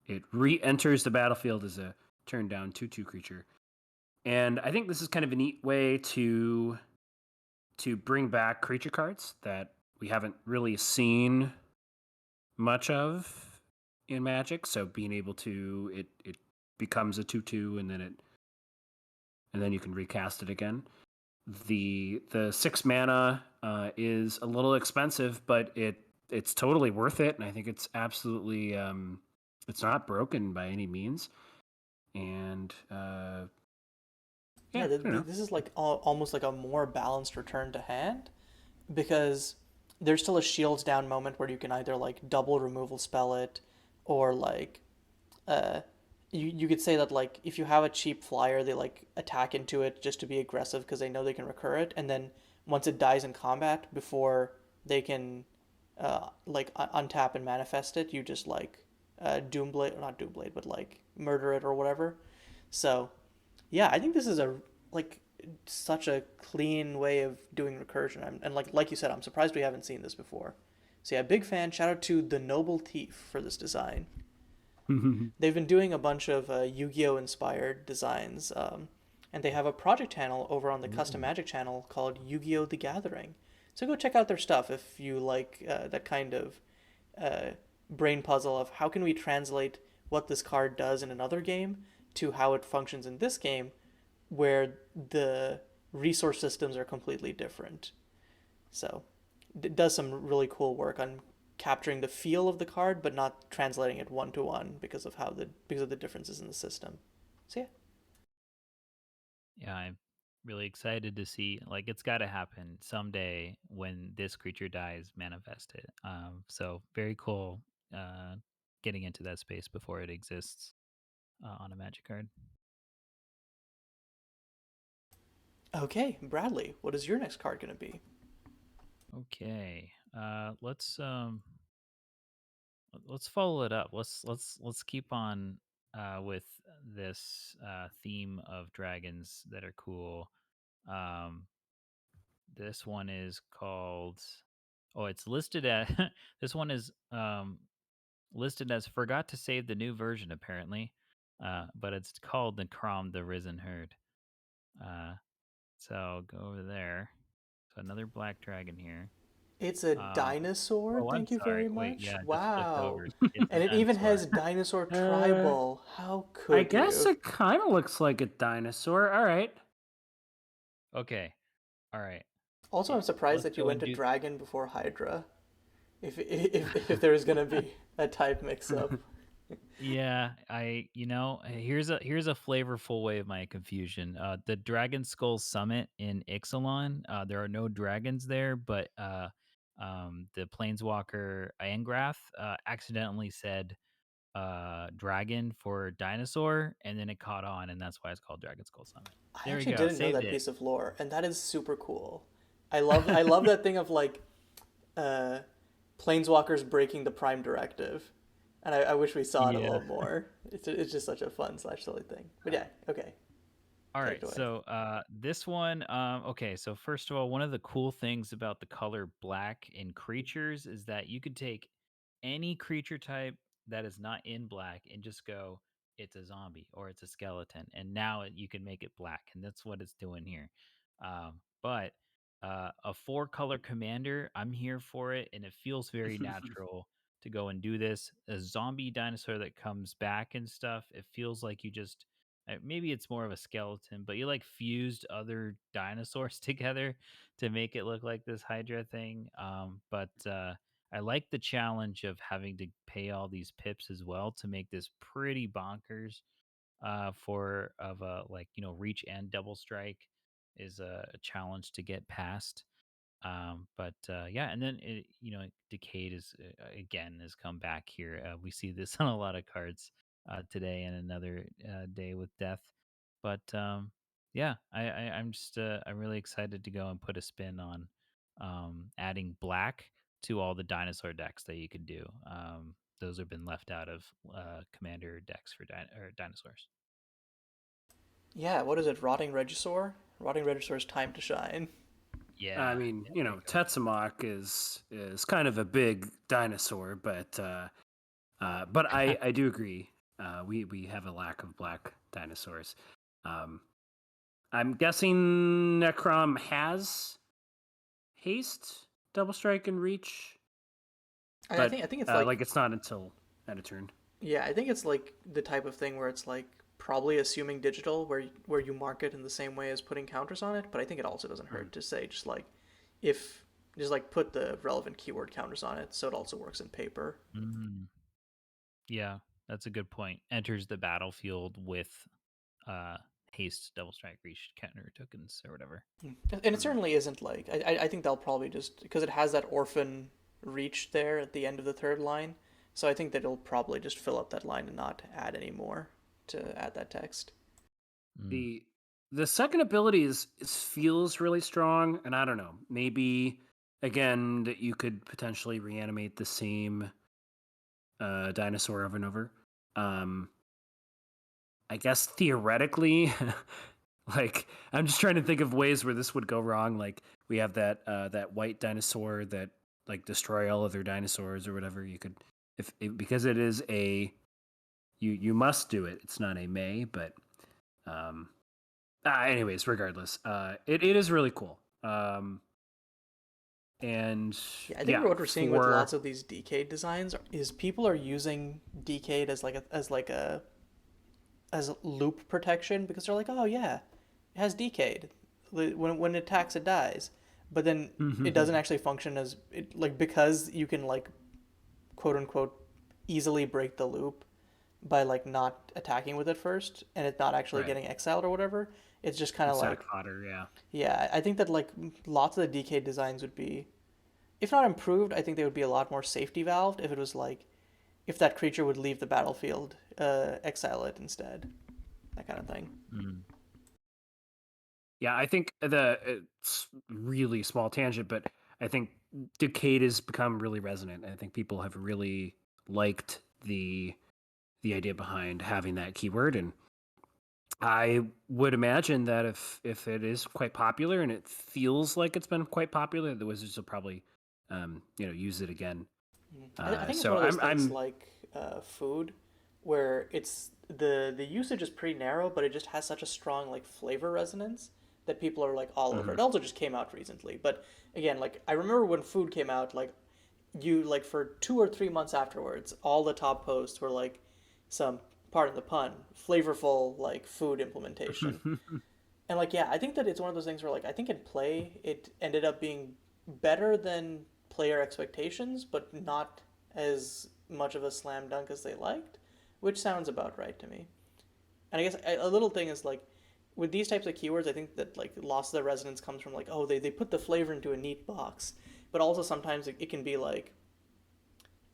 it re-enters the battlefield as a turn down 2/2 creature. And I think this is kind of a neat way to bring back creature cards that we haven't really seen much of in Magic. So being able to it becomes a 2/2 and then you can recast it again. The 6 mana is a little expensive, but it's totally worth it, and I think it's absolutely it's not broken by any means. And Yeah, yeah, I don't know. this is like almost like a more balanced return to hand because there's still a shields down moment where you can either like double removal spell it or like uh you could say that like if you have a cheap flyer they like attack into it just to be aggressive because they know they can recur it, and then once it dies in combat before they can like untap and manifest it you just like doomblade, or not doomblade, but like murder it or whatever. So yeah, I think this is a like such a clean way of doing recursion. And like you said, I'm surprised we haven't seen this before. So yeah, big fan. Shout out to thenobletheif for this design. They've been doing a bunch of Yu-Gi-Oh inspired designs, and they have a project channel over on the Custom Ooh. Magic channel called Yu-Gi-Oh the Gathering. So go check out their stuff if you like that kind of uh, brain puzzle of how can we translate what this card does in another game to how it functions in this game where the resource systems are completely different. So it does some really cool work on capturing the feel of the card, but not translating it one to one because of the differences in the system. So yeah. Yeah, I'm really excited to see. Like, it's got to happen someday when this creature dies, manifest it. So very cool. Getting into that space before it exists on a Magic card. Okay, Bradley, what is your next card going to be? Okay, let's follow it up. Let's keep on with this theme of dragons that are cool. Um, this one is called. Oh, it's listed at. This one is listed as forgot to save the new version apparently, but it's called the Krom, the Risen Herd. So I'll go over there. So another black dragon here. It's a Um, dinosaur. oh, I'm Thank you sorry. very Wait, much. yeah, I just flipped Wow. over. It's a And it even dinosaur. has dinosaur Uh, tribal. How I could guess you? it kind of looks like a dinosaur. All right. Okay. All right. Also, I'm surprised Let's that you go went and to do. dragon before Hydra. If there was gonna be a type mix-up. Yeah, here's a flavorful way of my confusion. The Dragon Skull Summit in Ixalan, there are no dragons there, but the Planeswalker Angrath accidentally said dragon for dinosaur, and then it caught on, and that's why it's called Dragon Skull Summit. I There we actually go, didn't know saved that it. piece of lore, and that is super cool. I love that thing of like uh planeswalkers breaking the prime directive. And I wish we saw it a Yeah. little more. It's just such a fun / silly thing. But yeah, okay. All Take it right, away. so this one, okay. So first of all, one of the cool things about the color black in creatures is that you could take any creature type that is not in black and just go, it's a zombie or it's a skeleton, and now you can make it black, and that's what it's doing here. But a 4-color commander, I'm here for it, and it feels very natural to go and do this. A zombie dinosaur that comes back and stuff, it feels like you just maybe it's more of a skeleton, but you like fused other dinosaurs together to make it look like this Hydra thing. But I like the challenge of having to pay all these pips as well to make this pretty bonkers. For of a reach and double strike is a challenge to get past. But yeah, and then Decayed is again has come back here. We see this on a lot of cards today, and another day with death. But yeah, I'm just I'm really excited to go and put a spin on adding black to all the dinosaur decks that you could do. Those have been left out of commander decks for dinosaurs. Yeah, what is it? Rotting Regisaur? Rotting Regisaur's time to shine. I Yeah, mean, yeah, there you go. Tetsamok is kind of a big dinosaur, but I do agree. We have a lack of black dinosaurs. Um, I'm guessing Necrom has haste, double strike, and reach, I but think it's like it's not until end of turn. yeah, I think it's like the type of thing where it's like probably assuming digital where you mark it in the same way as putting counters on it, but I think it also doesn't hurt to say just like if just like put the relevant keyword counters on it so it also works in paper. Mm, yeah, that's a good point. Enters the battlefield with uh haste, double strike, reach, counter tokens or whatever. And it certainly isn't like I think they'll probably just because it has that orphan reach there at the end of the third line. So I think that it'll probably just fill up that line and not add any more to add that text. Mm. The the second ability is feels really strong, and I don't know, maybe again that you could potentially reanimate the same dinosaur over and over. Um, I guess theoretically, like I'm just trying to think of ways where this would go wrong. Like we have that white dinosaur that like destroy all other dinosaurs or whatever. You could because it is a you must do it. It's not a may, but um, anyways, regardless, it is really cool. And Yeah, I think yeah, what we're seeing with for lots of these Decade designs is people are using Decade as as loop protection because they're like, oh yeah, it has Decade. When it attacks, it dies. But then it doesn't actually function as it, like because you can like quote unquote easily break the loop by like not attacking with it first and it not actually Right. getting exiled or whatever. It's just kind of Exotic like, fodder, yeah. yeah, I think that like lots of the DK designs would be, if not improved, I think they would be a lot more safety valved if it was like, if that creature would leave the battlefield, exile it instead, that kind of thing. Mm. Yeah, I think it's really small tangent, but I think Decade has become really resonant. I think people have really liked the idea behind having that keyword, and I would imagine that if it is quite popular and it feels like it's been quite popular, the Wizards will probably use it again. I think it's So one of those I'm things like food, where it's the usage is pretty narrow, but it just has such a strong like flavor resonance that people are like all over. Mhm. It also just came out recently, but again, like I remember when food came out, like you like for 2 or 3 months afterwards, all the top posts were like some, pardon the pun, flavorful like food implementation. And like yeah, I think that it's one of those things where like I think in play it ended up being better than player expectations, but not as much of a slam dunk as they liked, which sounds about right to me. And I guess a little thing is like with these types of keywords, I think that like loss of the resonance comes from like, oh, they put the flavor into a neat box, but also sometimes it can be like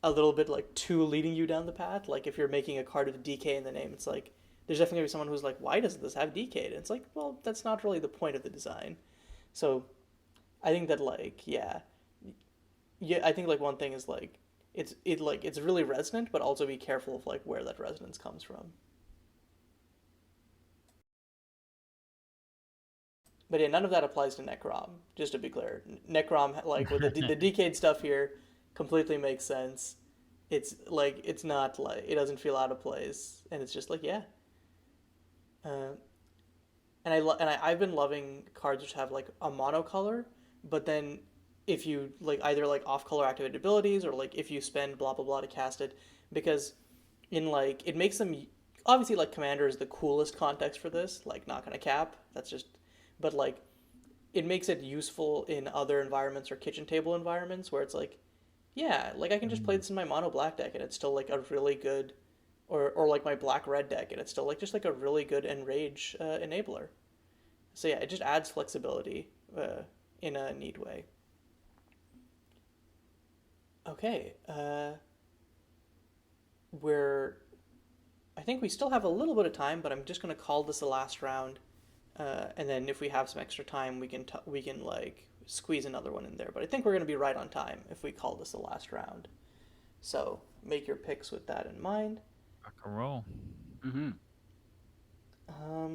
a little bit like too leading you down the path. Like if you're making a card with DK in the name, it's like there's definitely gonna be someone who's like, why doesn't this have DK? And it's like, well, that's not really the point of the design. So I think that like yeah, I think like one thing is like it's really resonant, but also be careful of like where that resonance comes from. But yeah, none of that applies to Necrom. Just to be clear, Necrom like with the decayed stuff here completely makes sense. It's like it's not like it doesn't feel out of place, and it's just like yeah. Uh, I've been loving cards which have like a monocolor, but then if you like either like off color activated abilities or like if you spend blah blah blah to cast it, because in like it makes them obviously like commander is the coolest context for this, like not gonna cap. That's just but like it makes it useful in other environments or kitchen table environments where it's like yeah, like I can just play Mm. this in my mono black deck and it's still like a really good or like my black red deck and it's still like just like a really good enrage enabler. So yeah, it just adds flexibility in a neat way. Okay, we're I think we still have a little bit of time, but I'm just gonna call this the last round, and then if we have some extra time, we can like squeeze another one in there. But I think we're gonna be right on time if we call this the last round. So make your picks with that in mind. Rock and roll. Mm-hmm.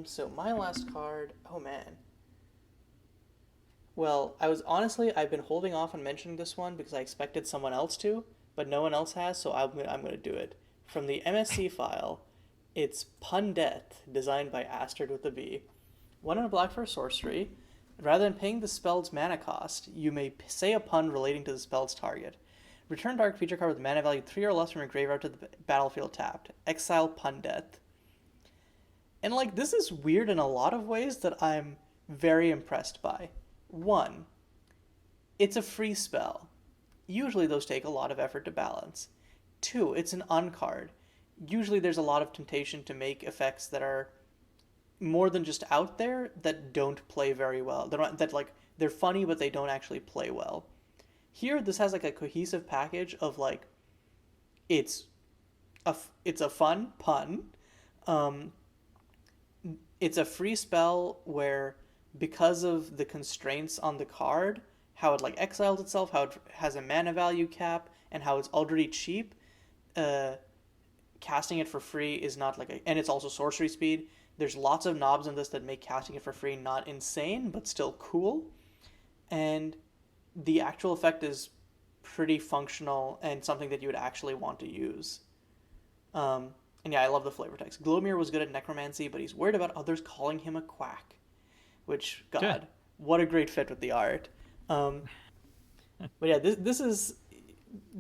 So my last card. Oh man. Well, I've been holding off on mentioning this one because I expected someone else to, but no one else has, so I'm gonna do it. From the MSC file, it's Pundeath, designed by Astrid with a B. 1 and a black for a sorcery. Rather than paying the spell's mana cost, you may say a pun relating to the spell's target. Return target creature card with mana value 3 or less from your graveyard to the battlefield tapped. Exile Pundeath. And like this is weird in a lot of ways that I'm very impressed by. One, it's a free spell. Usually those take a lot of effort to balance. Two, it's an uncard. Usually there's a lot of temptation to make effects that are more than just out there that don't play very well. They're not that like they're funny but they don't actually play well. Here this has like a cohesive package of like it's it's a fun pun. Um, it's a free spell where because of the constraints on the card, how it like exiles itself, how it has a mana value cap, and how it's already cheap, uh, casting it for free is not like a, and it's also sorcery speed. There's lots of knobs in this that make casting it for free not insane, but still cool. And the actual effect is pretty functional and something that you would actually want to use. And yeah, I love the flavor text. Glomir was good at necromancy, but he's worried about others calling him a quack. Which, Yeah. God, what a great fit with the art. Um, but yeah, this is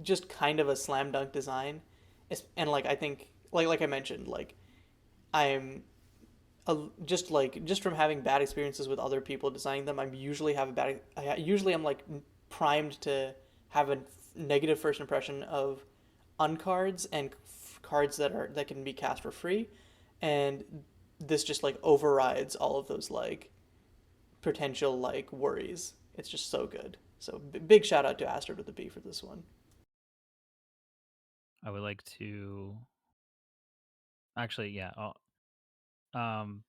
just kind of a slam dunk design, and like I think, like I mentioned, like I'm just from having bad experiences with other people designing them. I usually am like primed to have a negative first impression of uncards and cards that can be cast for free, and this just like overrides all of those like potential like worries. It's just so good. So big shout out to Astrid with the B for this one. I would like to actually, yeah. Um,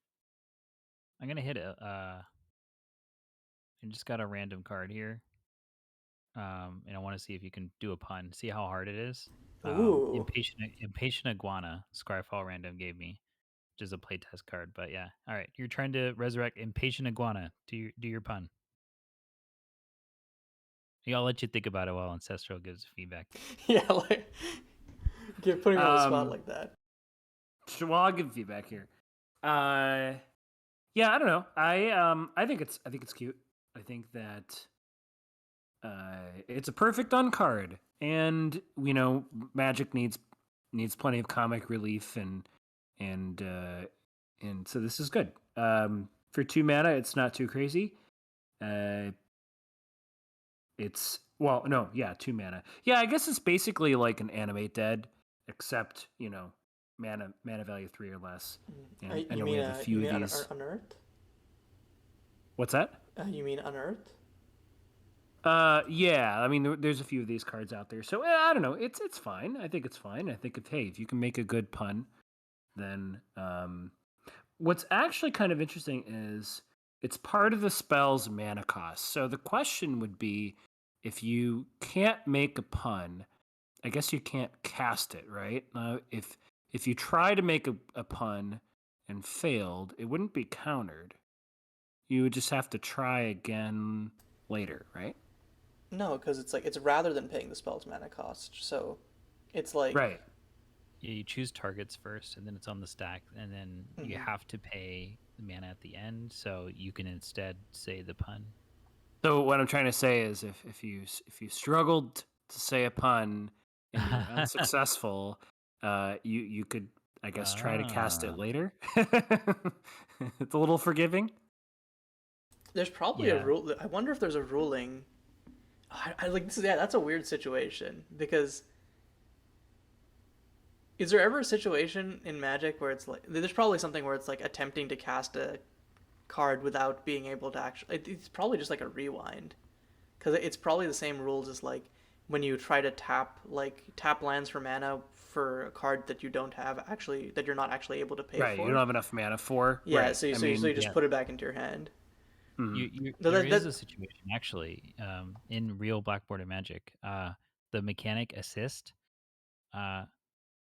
I'm gonna hit a. I just got a random card here. And I want to see if you can do a pun. See how hard it is. Ooh. Impatient iguana. Scarfall random gave me, which is a playtest card. But yeah, all right. You're trying to resurrect impatient iguana. Do your pun. Yeah, I'll let you think about it while Ancestral gives feedback. Yeah, like putting me on the spot like that. Sure, well, I'll give feedback here. Yeah, I don't know. I think it's cute. I think that it's a perfect on card, and Magic needs plenty of comic relief, and so this is good. For 2 mana, it's not too crazy. It's 2 mana. Yeah, I guess it's basically like an Animate Dead, except mana value 3 or less. And I know we have a few of these. Unearthed? What's that? You mean Unearthed? Yeah. I mean, there's a few of these cards out there, so I don't know. It's fine. I think it's fine. I think if you can make a good pun, then what's actually kind of interesting is it's part of the spell's mana cost. So the question would be, if you can't make a pun, I guess you can't cast it, right? Now, if you try to make a pun and failed, it wouldn't be countered. You would just have to try again later, right? No, because it's rather than paying the spell's mana cost. So it's like Right. Yeah, you choose targets first, and then it's on the stack, and then you have to pay the mana at the end, so you can instead say the pun. So what I'm trying to say is, if you struggled to say a pun and you're unsuccessful, you could, I guess, try to cast it later. It's a little forgiving. There's probably a rule. I wonder if there's a ruling. I like this. Yeah, that's a weird situation because is there ever a situation in Magic where it's like there's probably something where it's like attempting to cast a card without being able to actually. It's probably just like a rewind, because it's probably the same rules as like when you try to tap lands for mana for a card that you don't have actually that you're not actually able to pay for. Right, you don't have enough mana for. Yeah, right. so you just put it back into your hand. There is a situation actually in real Black Border Magic. The mechanic assist.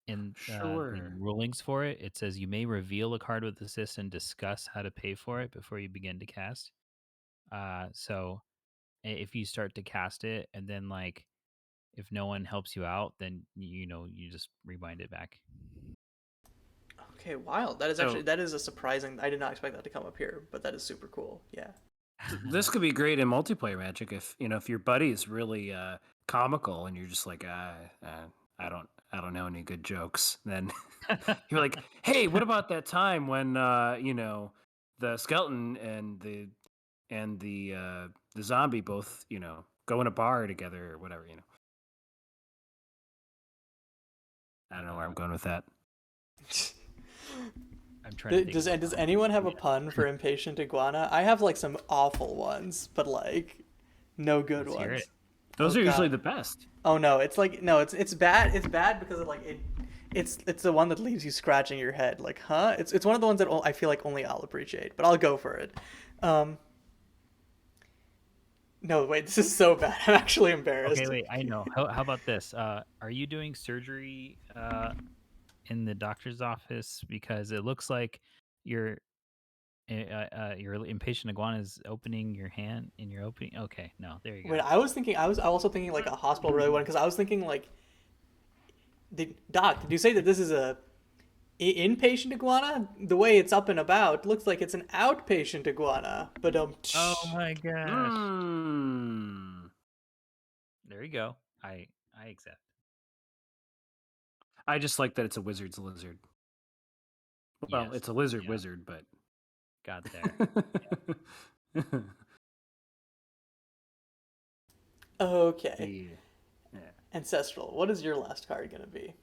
In the rulings for it, it says you may reveal a card with assist and discuss how to pay for it before you begin to cast. So if you start to cast it and then like if no one helps you out, then you just rebind it back. Okay, wild. That is a surprising. I did not expect that to come up here, but that is super cool. Yeah. This could be great in multiplayer Magic if your buddy is really comical and you're just like I don't know any good jokes. Then you're like, hey, what about that time when the skeleton and the zombie both go in a bar together or whatever. I don't know where I'm going with that. I'm trying to think. Does anyone have a pun for impatient iguana? I have like some awful ones, but like no good ones. Those are usually the best. Oh no, it's bad. It's bad because of like it's the one that leaves you scratching your head. Like, huh? It's one of the ones that I feel like only I'll appreciate, but I'll go for it. No, wait, this is so bad. I'm actually embarrassed. Okay, wait, I know. How about this? Are you doing surgery in the doctor's office? Because it looks like your impatient iguana is opening your hand in your opening. Okay, no, there you go. Wait, I was also thinking like a hospital related one because I was thinking like, Doc, did you say that this is a inpatient iguana? The way it's up and about looks like it's an outpatient iguana. But oh my gosh. There you go. I accept. I just like that it's a wizard's lizard. Well, yes, it's a lizard wizard, but got there. Okay. Yeah. Ancestral. What is your last card going to be?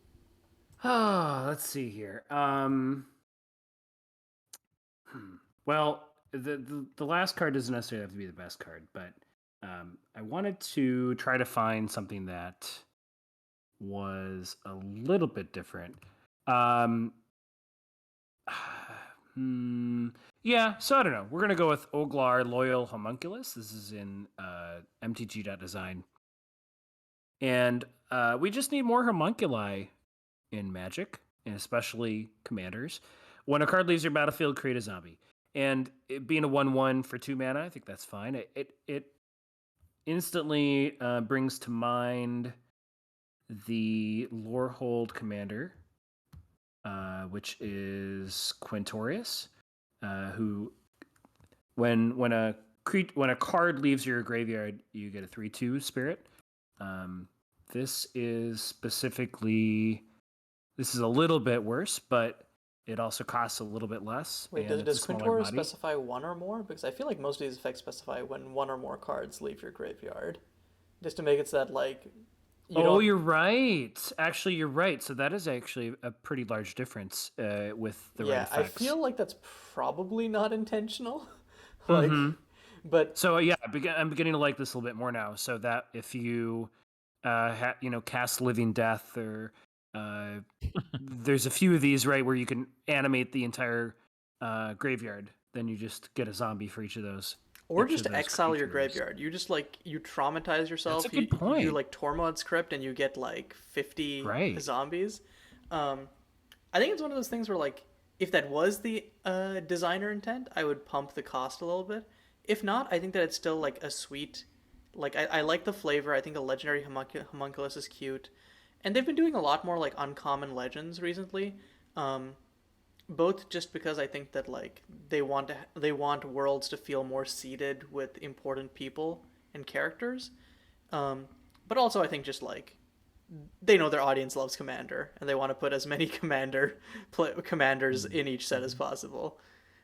Oh, let's see here. Well, the last card doesn't necessarily have to be the best card, but I wanted to try to find something that was a little bit different. Yeah, so I don't know. We're gonna go with Oglor Loyal Homunculus. This is in MTG.design. And we just need more homunculi in Magic, and especially commanders. When a card leaves your battlefield, create a zombie. And it being a 1/1 for 2 mana, I think that's fine. It instantly brings to mind the Lorehold commander, which is Quintorius, who when a card leaves your graveyard, you get a 3/2 spirit. This is a little bit worse, but it also costs a little bit less. Wait, does Quintor specify one or more? Because I feel like most of these effects specify when one or more cards leave your graveyard. Just to make it so that, like, you're right. Actually, you're right. So that is actually a pretty large difference with the right effects. I feel like that's probably not intentional. Like, but so yeah, I'm beginning to like this a little bit more now. So that if you, cast Living Death or there's a few of these, right, where you can animate the entire graveyard. Then you just get a zombie for each of those. Or just exile your graveyard. You just, like, you traumatize yourself. That's a good point. You like Tormod's Crypt and you get like 50 zombies. I think it's one of those things where, like, if that was the designer intent, I would pump the cost a little bit. If not, I think that it's still like a sweet, like, I like the flavor. I think a legendary homunculus is cute. And they've been doing a lot more like uncommon legends recently. Both just because I think that, like, they want worlds to feel more seated with important people and characters, but also I think just, like, they know their audience loves Commander and they want to put as many commanders in each set as possible.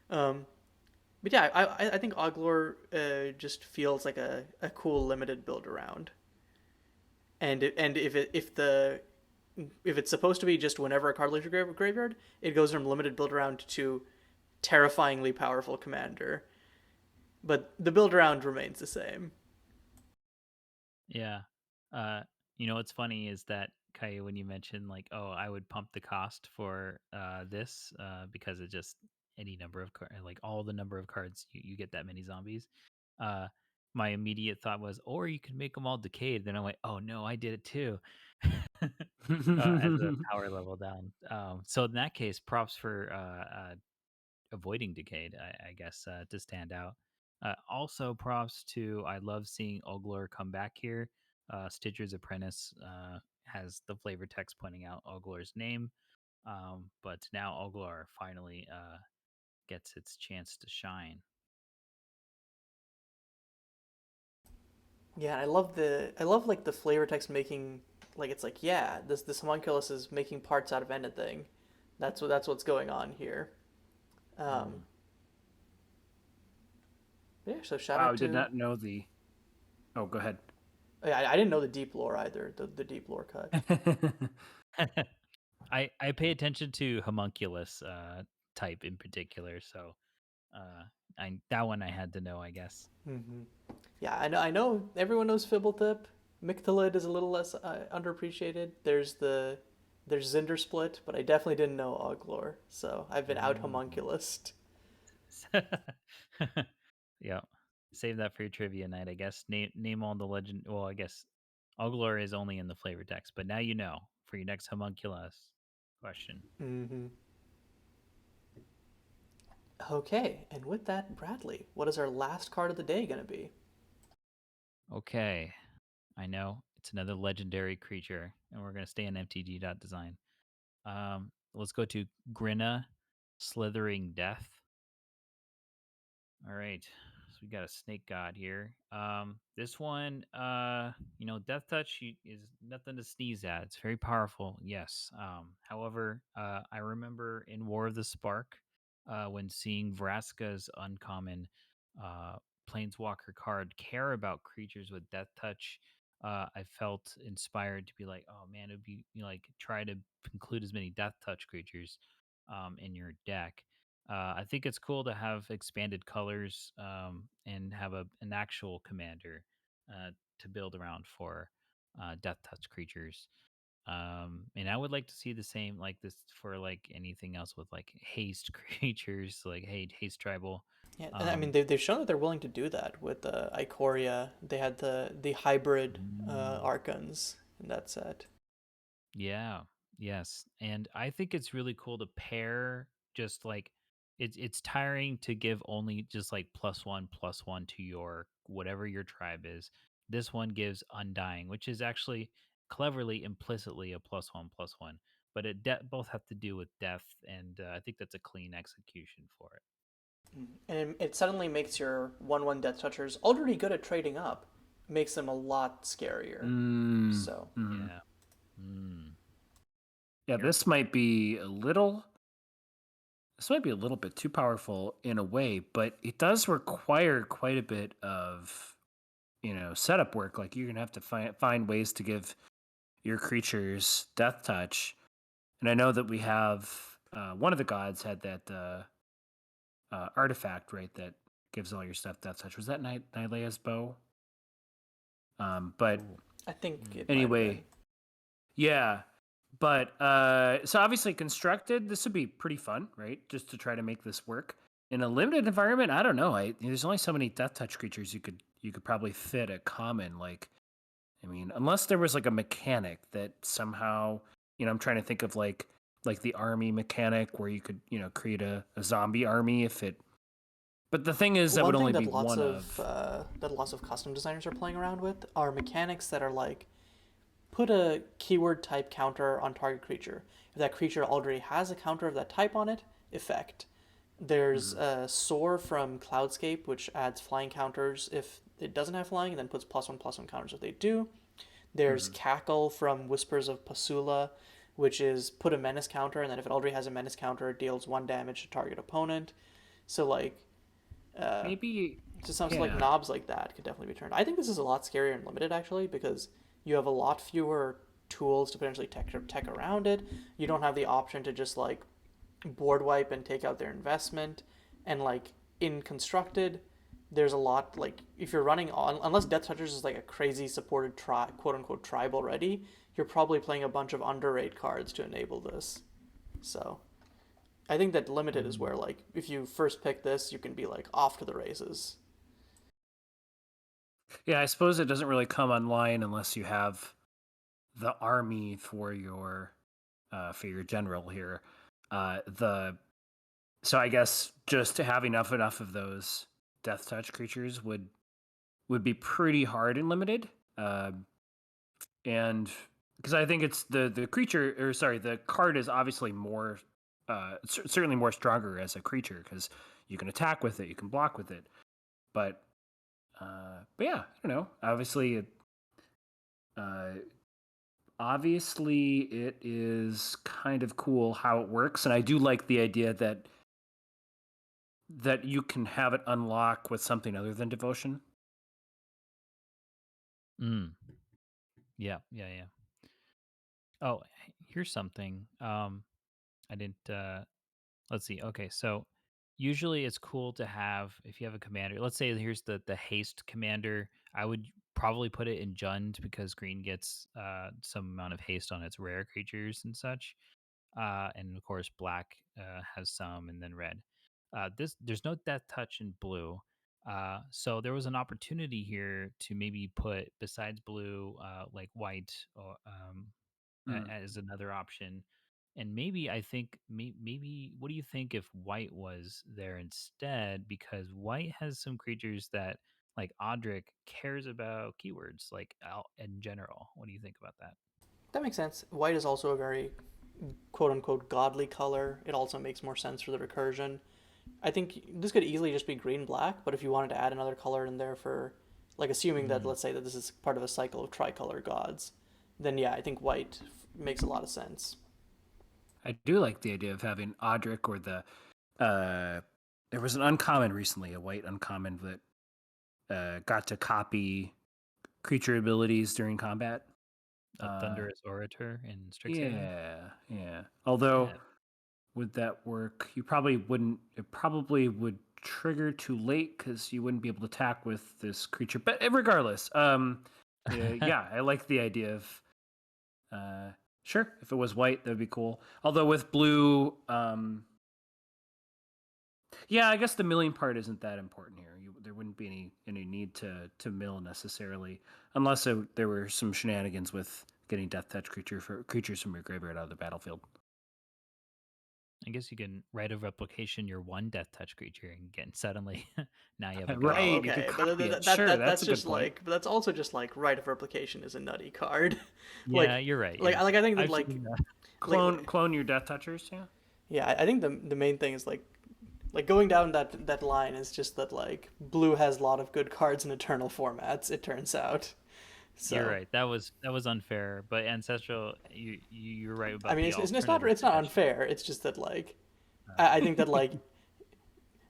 But yeah, I think Oglor just feels like a cool limited build around, and if it's supposed to be just whenever a card leaves your graveyard, it goes from limited build around to terrifyingly powerful commander. But the build around remains the same. Yeah. What's funny is that, Kaya, when you mentioned, like, oh, I would pump the cost for this because it just any number of like all the number of cards you get that many zombies. My immediate thought was, or you could make them all decayed. Then I'm like, oh no, I did it too. As a power level down. So in that case, props for avoiding decayed, I guess, to stand out. Also, props to I love seeing Oglor come back here. Stitcher's Apprentice has the flavor text pointing out Oglor's name, but now Oglor finally gets its chance to shine. Yeah, I love like the flavor text making, like, it's like, yeah, this homunculus is making parts out of anything. That's what's going on here. Yeah, so shout out to. I did not know the. Oh, go ahead. I didn't know the deep lore either. The deep lore cut. I pay attention to homunculus type in particular, so that one I had to know, I guess. Yeah, I know. Everyone knows Fibblethip. Micthalid is a little less underappreciated. There's Zinder Split, but I definitely didn't know Oglor, so I've been out homunculus. Yeah, save that for your trivia night, I guess. Name all the legend. Well, I guess Oglor is only in the flavor text, but now you know for your next homunculus question. Okay, and with that, Bradley, what is our last card of the day going to be? Okay, I know it's another legendary creature, and we're going to stay on MTG.design. Let's go to Grina, Slithering Death. All right, so we got a snake god here. This one, Death Touch is nothing to sneeze at. It's very powerful, yes. However, I remember in War of the Spark, when seeing Vraska's uncommon Planeswalker card care about creatures with Death Touch, I felt inspired to be like, oh man, it would be like try to include as many death touch creatures in your deck. I think it's cool to have expanded colors and have an actual commander to build around for death touch creatures. And I would like to see the same like this for like anything else with like haste creatures, like haste tribal. Yeah, and I mean Um, they've shown that they're willing to do that with Ikoria. They had the hybrid mm, Archons in that set. yeah, yes, and I think it's really cool to pair just like it's tiring to give only just like plus one to your whatever your tribe is. This one gives undying, which is actually cleverly implicitly a plus one, but both have to do with death, and I think that's a clean execution for it. And it suddenly makes your 1/1 Death Touchers already good at trading up, makes them a lot scarier. Mm, So mhm. Yeah. Mm. Yeah, You're this might be a little. This might be a little bit too powerful in a way, but it does require quite a bit of setup work. Like you're gonna have to find ways to give your creatures death touch. And I know that we have one of the gods had that artifact, right, that gives all your stuff death touch. Was that Nylea's bow? But Ooh. I think it might have been. anyway, yeah. But so obviously constructed, this would be pretty fun, right? Just to try to make this work in a limited environment. I don't know. There's only so many death touch creatures you could probably fit a common. Like, I mean, unless there was like a mechanic that somehow, I'm trying to think of like the army mechanic where you could create a zombie army if it. But the thing is, that would One thing only be one of. that lots of custom designers are playing around with are mechanics that are like put a keyword type counter on target creature. If that creature already has a counter of that type on it, effect. There's Mhm. Soar from Cloudscape, which adds flying counters if it doesn't have flying, and then puts +1/+1 counters if they do. There's Mhm. Cackle from Whispers of Pasula, which is put a menace counter, and then if it already has a menace counter, it deals 1 damage to target opponent. So like, uh, Maybe, just some like yeah. knobs like that could definitely be turned. I think this is a lot scarier and limited actually because you have a lot fewer tools to potentially tech around it. You don't have the option to just like board wipe and take out their investment, and like in constructed, there's a lot like if you're running on unless Death Touchers is like a crazy supported quote unquote tribe already, you're probably playing a bunch of underrate cards to enable this. So I think that limited is where Mm. like if you first pick this, you can be like off to the races. Yeah, I suppose it doesn't really come online unless you have the army for your general here. The So I guess just to have enough of those death touch creatures would be pretty hard and limited. And because I think it's the creature, or sorry, the card is obviously more certainly more stronger as a creature because you can attack with it, you can block with it. But but yeah, I don't know. Uh, obviously it is kind of cool how it works, and I do like the idea that you can have it unlock with something other than devotion. Mm. Yeah, yeah, yeah. Oh, here's something. I didn't. Let's see. Okay, so usually it's cool to have if you have a commander. Let's say here's the haste commander. I would probably put it in Jund because green gets some amount of haste on its rare creatures and such. And of course black has some, and then red. This there's no death touch in blue. So there was an opportunity here to maybe put besides blue, like white or Mm. as another option. And maybe I think maybe what do you think if white was there instead? Because white has some creatures that like Odric cares about keywords like out in general. What do you think about that? That makes sense. White is also a very quote unquote godly color. It also makes more sense for the recursion. I think this could easily just be green black, but if you wanted to add another color in there for like assuming that Mm. let's say that this is part of a cycle of tricolor gods, then yeah, I think white makes a lot of sense. I do like the idea of having Odric or the uh there was an uncommon recently, a white uncommon that got to copy creature abilities during combat. A Thunderous Orator in Strixhaven. Yeah. Although, Yeah. would that work? You probably wouldn't. It probably would trigger too late because you wouldn't be able to attack with this creature. But regardless, yeah, I like the idea of. Sure, if it was white, that'd be cool. Although with blue, yeah, I guess the milling part isn't that important here. There wouldn't be any need to mill necessarily, unless there were some shenanigans with getting death touch creatures from your graveyard out of the battlefield. I guess you can Rite of Replication your one Death Touch creature and get suddenly now you have a Right. card. Oh, you could okay, copy it. but Sure, that's that's a good just point. like, but that's also just like Rite of Replication is a nutty card. Yeah, you're right. Like, yeah. I think that I've like seen that. Clone your death touchers, yeah. yeah, I think the main thing is like going down that line is just that like blue has a lot of good cards in Eternal formats. It turns out. So, You're right. That was unfair, but ancestral. You're right about. I mean, the it's not alternative it's not dimension. unfair. It's just that like I think that like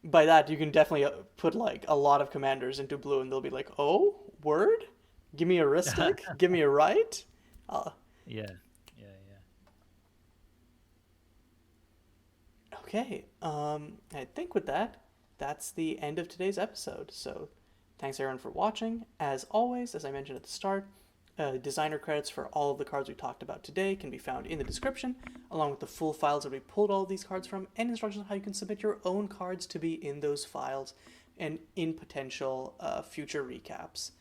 by that you can definitely put like a lot of commanders into blue and they'll be like, oh, word, give me a Ristic, give me a right. Yeah. Okay. I think with that, that's the end of today's episode. So, thanks everyone for watching. As always, as I mentioned at the start, designer credits for all of the cards we talked about today can be found in the description, along with the full files that we pulled all of these cards from, and instructions on how you can submit your own cards to be in those files and in potential future recaps.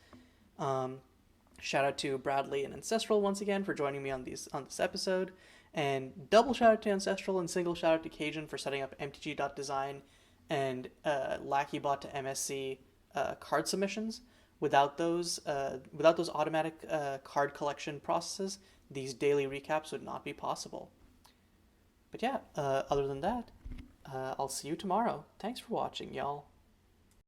Shout out to Bradley and Ancestral once again for joining me on this episode, and double shout out to Ancestral and single shout out to Cajun for setting up mtg.design and LackeyBot to MSC card submissions. Without those automatic card collection processes, these daily recaps would not be possible. But yeah, other than that, I'll see you tomorrow. Thanks for watching, y'all.